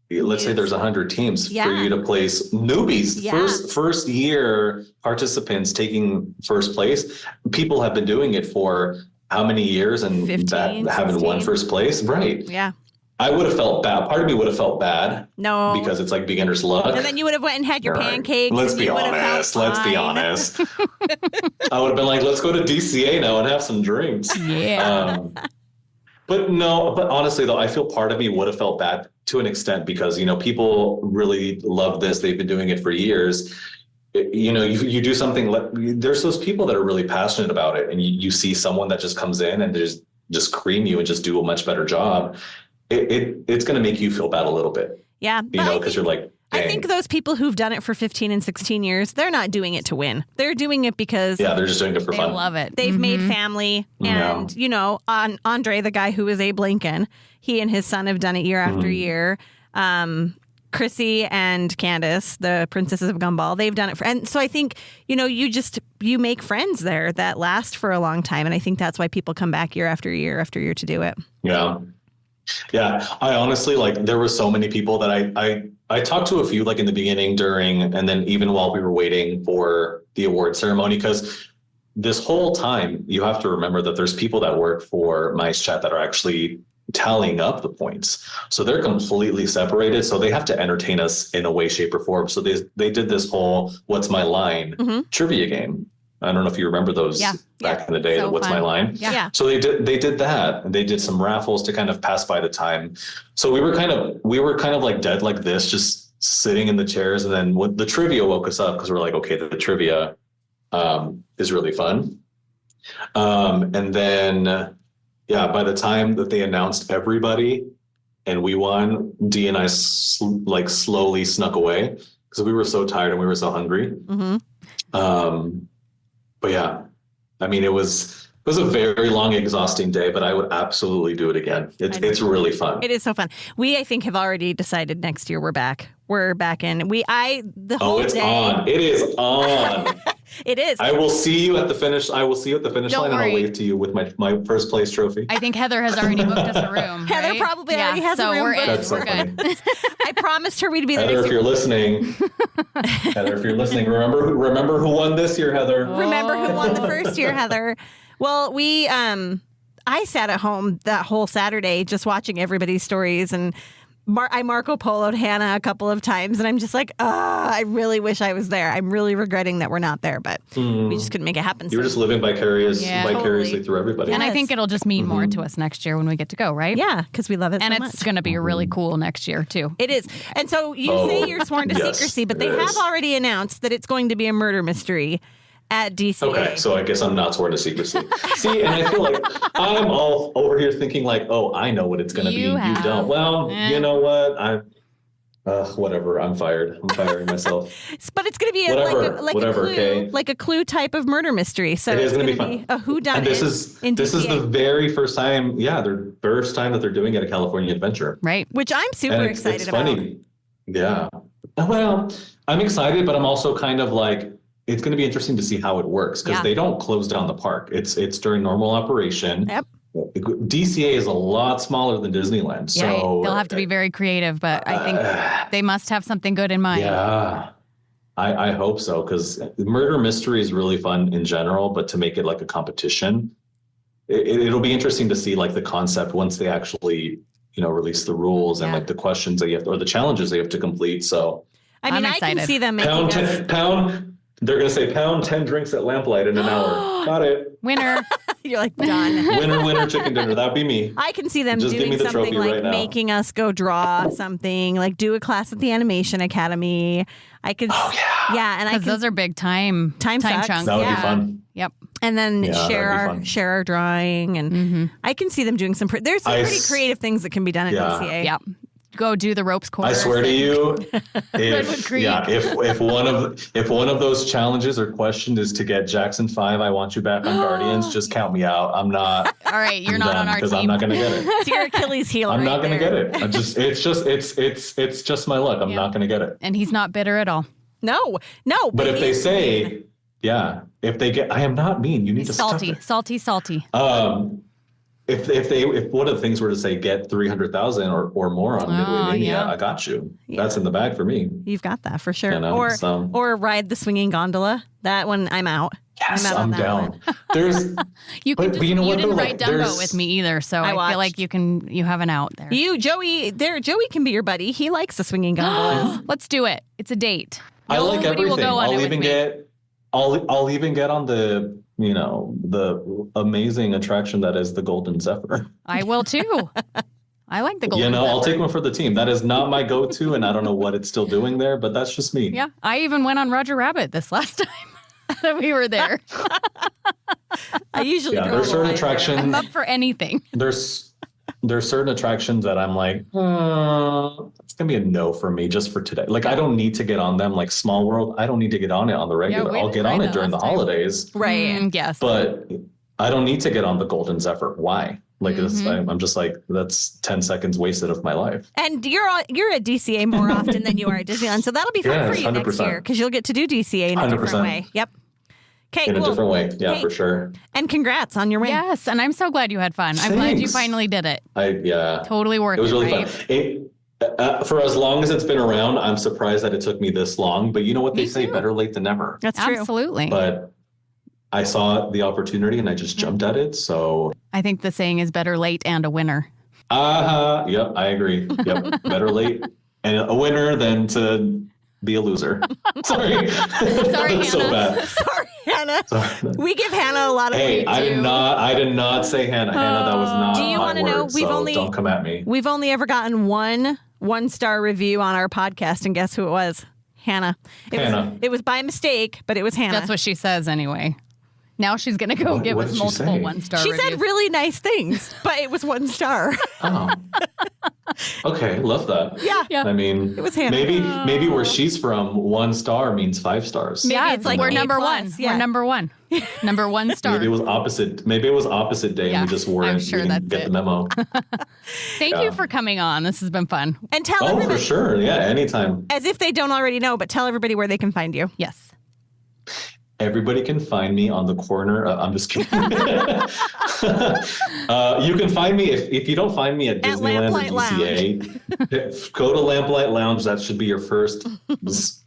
Speaker 7: let's say there's 100 teams for you to place newbies, first year participants taking first place. People have been doing it for how many years and 15, haven't won first place. Right.
Speaker 4: Yeah.
Speaker 7: I would have felt bad. Part of me would have felt bad.
Speaker 4: No.
Speaker 7: Because it's like beginner's luck.
Speaker 4: And then you would have went and had your pancakes.
Speaker 7: Let's be honest. I would have been like, let's go to DCA now and have some drinks.
Speaker 3: Yeah.
Speaker 7: But honestly though, I feel part of me would have felt bad to an extent because, you know, people really love this. They've been doing it for years. You know, you do something, there's those people that are really passionate about it. And you see someone that just comes in and just cream you and just do a much better job. It's going to make you feel bad a little bit.
Speaker 4: Yeah.
Speaker 7: You know, because you're like, dang.
Speaker 4: I think those people who've done it for 15 and 16 years, they're not doing it to win. They're doing it because
Speaker 7: they're just doing it for fun.
Speaker 3: They love it.
Speaker 4: They've made family. And, you know, Andre, the guy who is Abe Lincoln, he and his son have done it year after year. Chrissy and Candace, the princesses of Gumball, they've done it and so I think, you know, you make friends there that last for a long time. And I think that's why people come back year after year after year to do it.
Speaker 7: Yeah. Yeah, I honestly, like, there were so many people that I talked to a few, like, in the beginning, during, and then even while we were waiting for the award ceremony, because this whole time you have to remember that there's people that work for Mice Chat that are actually tallying up the points. So they're completely separated. So they have to entertain us in a way, shape, or form. So they did this whole "What's My Line" trivia game. I don't know if you remember those back in the day.
Speaker 3: So
Speaker 7: What's
Speaker 3: fun.
Speaker 7: My Line?
Speaker 4: Yeah.
Speaker 7: So they did that, and they did some raffles to kind of pass by the time. So we were kind of like dead like this, just sitting in the chairs, and then the trivia woke us up because we're like, okay, the trivia is really fun. And then by the time that they announced everybody and we won, Dee and I slowly snuck away because we were so tired and we were so hungry. But yeah, I mean, it was a very long, exhausting day, but I would absolutely do it again. It's really fun.
Speaker 4: It is so fun. We, I think, have already decided next year we're back. We're back in. The whole
Speaker 7: it's
Speaker 4: day.
Speaker 7: On. It is on.
Speaker 4: It is.
Speaker 7: I will see you at the finish. I will see you at the finish line, and I'll wave to you with my first place trophy.
Speaker 3: I think Heather has already booked us a room.
Speaker 4: Heather
Speaker 3: right?
Speaker 4: probably already has a room.
Speaker 3: We're in.
Speaker 7: That's
Speaker 3: We're
Speaker 7: so
Speaker 3: good.
Speaker 4: I promised her we'd be there.
Speaker 7: Heather, if you're listening, remember who won this year, Heather.
Speaker 4: Remember who won the first year, Heather. Well, I sat at home that whole Saturday just watching everybody's stories, and I Marco Polo'd Hannah a couple of times, and I'm just like, I really wish I was there. I'm really regretting that we're not there, but we just couldn't make it happen.
Speaker 7: You were just living vicariously through everybody.
Speaker 3: And I think it'll just mean more to us next year when we get to go, right?
Speaker 4: Yeah, because we love it
Speaker 3: and
Speaker 4: so much.
Speaker 3: It's going to be really cool next year, too.
Speaker 4: It is. And so you say you're sworn to secrecy, but they have already announced that it's going to be a murder mystery at DCA.
Speaker 7: Okay, so I guess I'm not sworn to secrecy. See, and I feel like I'm all over here thinking like, oh, I know what it's going to be. You don't. Well, you know what? Whatever. I'm fired. I'm firing myself.
Speaker 4: But it's going to be like a clue type of murder mystery. So
Speaker 7: it is
Speaker 4: it's going to
Speaker 7: fun.
Speaker 4: be a whodunit.
Speaker 7: And this is the very first time. Yeah, their first time that they're doing it at California Adventure.
Speaker 3: Right.
Speaker 4: Which I'm super excited
Speaker 7: it's
Speaker 4: about.
Speaker 7: Funny. Yeah. Well, I'm excited, but I'm also kind of like, it's going to be interesting to see how it works because they don't close down the park. It's during normal operation. Yep. DCA is a lot smaller than Disneyland.
Speaker 3: Yeah,
Speaker 7: so
Speaker 3: they'll have to be very creative, but I think they must have something good in mind.
Speaker 7: Yeah. I hope so, because murder mystery is really fun in general, but to make it like a competition, it'll be interesting to see like the concept once they actually, release the rules and like the questions that you have to, or the challenges they have to complete. So
Speaker 4: I mean, I can see them making
Speaker 7: they're going to say pound 10 drinks at Lamplight in an hour. Got it.
Speaker 3: Winner.
Speaker 4: You're like, done.
Speaker 7: Winner, chicken dinner. That'd be me.
Speaker 4: I can see them
Speaker 7: Just
Speaker 4: doing something like making us go draw something, like do a class at the Animation Academy. I could, and
Speaker 3: because those are big time chunks.
Speaker 7: That would be fun.
Speaker 3: Yep.
Speaker 4: And then share our drawing, and I can see them doing there's some pretty creative things that can be done at DCA.
Speaker 3: Yep. Go do the ropes course.
Speaker 7: I swear to you, if one of those challenges or questions is to get Jackson 5, I want you back on Guardians, just count me out. I'm not.
Speaker 3: All right, you're not on our team
Speaker 7: because I'm not going to get it.
Speaker 4: It's your Achilles heel.
Speaker 7: I'm not going to get it. It's just my luck. I'm not going to get it.
Speaker 3: And he's not bitter at all.
Speaker 4: No.
Speaker 7: But if they say, if they get, I am not mean. You need to
Speaker 3: salty.
Speaker 7: If one of the things were to say get 300,000 or more on Midway Mania, I got you. Yeah. That's in the bag for me.
Speaker 4: You've got that for sure. Or ride the swinging gondola. That one, I'm out.
Speaker 7: Yes, I'm down. There's
Speaker 3: you didn't ride Dumbo with me either, so I feel like you have an out there.
Speaker 4: Joey can be your buddy. He likes the swinging gondolas.
Speaker 3: Let's do it. It's a date.
Speaker 7: I like everything. I'll even get on the the amazing attraction that is the Golden Zephyr.
Speaker 3: I will too. I like the Golden Zephyr.
Speaker 7: I'll take one for the team. That is not my go-to, and I don't know what it's still doing there, but that's just me.
Speaker 3: Yeah, I even went on Roger Rabbit this last time that we were there.
Speaker 4: I usually
Speaker 7: there's certain attractions.
Speaker 3: I'm up for anything.
Speaker 7: There's certain attractions that I'm like, it's gonna be a no for me just for today. Like I don't need to get on them. Like Small World, I don't need to get on it on the regular. I'll get on it during the holidays,
Speaker 3: right? Yes,
Speaker 7: but I don't need to get on the Golden Zephyr. Why? Like I'm just like, that's 10 seconds wasted of my life.
Speaker 4: And you're at DCA more often than you are at Disneyland, so that'll be fun for you 100%. Next year because you'll get to do DCA in a 100%. Different way. Yep.
Speaker 7: Okay, in a different way. Yeah, for sure.
Speaker 4: And congrats on your win.
Speaker 3: Yes, and I'm so glad you had fun. I'm glad you finally did it.
Speaker 7: Totally
Speaker 3: worth it.
Speaker 7: It was really fun. For as long as it's been around, I'm surprised that it took me this long. But you know what they say, better late than never.
Speaker 4: That's true.
Speaker 3: Absolutely.
Speaker 7: But I saw the opportunity and I just jumped at it. So
Speaker 3: I think the saying is better late and a winner.
Speaker 7: Yep, I agree. Yep, better late and a winner than to be a loser. Sorry.
Speaker 3: Sorry, Hannah.
Speaker 7: So bad.
Speaker 4: Sorry, Hannah. Sorry. We give Hannah a lot of
Speaker 7: hate. I did not say Hannah. Hannah, that was not.
Speaker 4: Do you want to know?
Speaker 7: Don't come at me.
Speaker 4: We've only ever gotten one-star review on our podcast, and guess who it was? Hannah. It was by mistake, but it was Hannah.
Speaker 3: That's what she says anay. Now she's going to go give us multiple one-star reviews.
Speaker 4: She said really nice things, but it was 1 star.
Speaker 7: Oh. Okay, love that.
Speaker 4: Yeah.
Speaker 7: I mean,
Speaker 4: it was Hannah.
Speaker 7: Maybe where she's from, 1 star means 5 stars.
Speaker 3: Maybe it's like we're number one. Yeah. We're number one. Number 1 star.
Speaker 7: Maybe it was opposite day and we just weren't.
Speaker 3: Sure
Speaker 7: we didn't get the memo.
Speaker 3: Thank you for coming on. This has been fun.
Speaker 4: And tell everybody.
Speaker 7: For sure. Yeah, anytime.
Speaker 4: As if they don't already know, but tell everybody where they can find you.
Speaker 3: Yes.
Speaker 7: Everybody can find me on the corner. I'm just kidding. You can find me if you don't find me at Disneyland or DCA. Go to Lamplight Lounge. That should be your first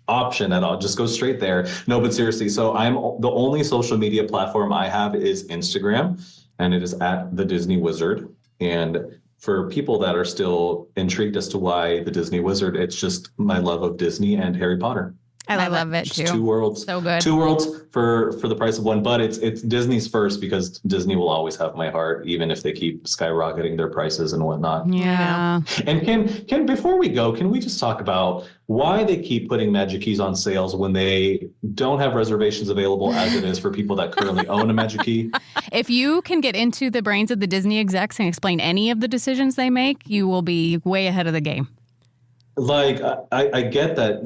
Speaker 7: option at all. Just go straight there. No, but seriously. So I'm the only social media platform I have is Instagram, and it is at the Disney Wizard. And for people that are still intrigued as to why the Disney Wizard, it's just my love of Disney and Harry Potter.
Speaker 3: I love it too.
Speaker 7: 2 worlds.
Speaker 3: So good.
Speaker 7: 2 worlds for the price of 1, but it's Disney's first because Disney will always have my heart, even if they keep skyrocketing their prices and whatnot.
Speaker 3: Yeah.
Speaker 7: And can before we go, can we just talk about why they keep putting Magic Keys on sales when they don't have reservations available as it is for people that currently own a Magic Key?
Speaker 3: If you can get into the brains of the Disney execs and explain any of the decisions they make, you will be way ahead of the game.
Speaker 7: like, I get that.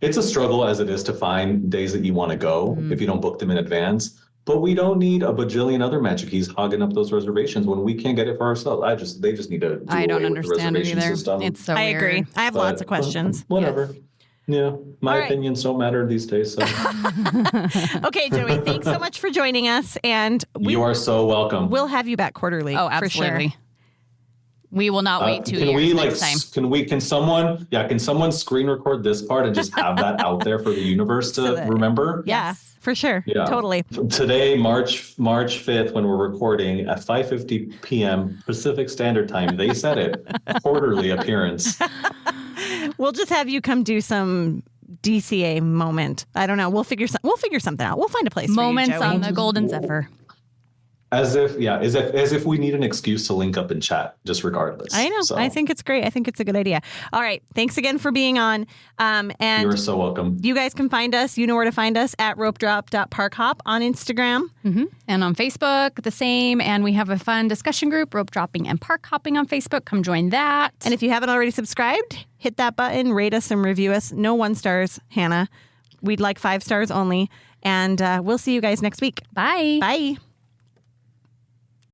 Speaker 7: It's a struggle as it is to find days that you want to go if you don't book them in advance. But we don't need a bajillion other Magic Keys hogging up those reservations when we can't get it for ourselves. They just need to do
Speaker 3: I don't
Speaker 7: away with the
Speaker 3: understand it
Speaker 7: reservation
Speaker 3: either.
Speaker 7: system.
Speaker 3: It's so
Speaker 4: I
Speaker 3: weird.
Speaker 4: agree. I have lots of questions.
Speaker 7: Whatever. Yeah, my
Speaker 4: All right.
Speaker 7: opinions don't matter these days. So
Speaker 4: Okay, Joey, thanks so much for joining us. And
Speaker 7: you are so welcome.
Speaker 4: we'll have you back quarterly.
Speaker 3: Oh,
Speaker 4: for sure.
Speaker 3: absolutely. We will not wait 2
Speaker 7: can
Speaker 3: years
Speaker 7: we
Speaker 3: next time.
Speaker 7: can someone screen record this part and just have that out there for the universe to remember?
Speaker 4: Yeah, for sure.
Speaker 7: Yeah.
Speaker 4: Totally.
Speaker 7: Today, March 5th, when we're recording at 5:50 p.m. Pacific Standard Time, they said it. Quarterly appearance.
Speaker 4: We'll just have you come do some DCA moment. I don't know. We'll figure something out. We'll find a place
Speaker 3: Moments
Speaker 4: for you, Joey.
Speaker 3: on the Golden Zephyr.
Speaker 7: As if we need an excuse to link up and chat, just regardless.
Speaker 4: I know.
Speaker 7: So,
Speaker 4: I think it's great. I think it's a good idea. All right. Thanks again for being on. And
Speaker 7: you're so welcome.
Speaker 4: you guys can find us. You know where to find us at ropedrop.parkhop on Instagram.
Speaker 3: Mm-hmm. And on Facebook, the same. And we have a fun discussion group, rope dropping and park hopping on Facebook. Come join that.
Speaker 4: And if you haven't already subscribed, hit that button, rate us and review us. No 1 stars, Hannah. We'd like 5 stars only. And we'll see you guys next week.
Speaker 3: Bye.
Speaker 4: Bye.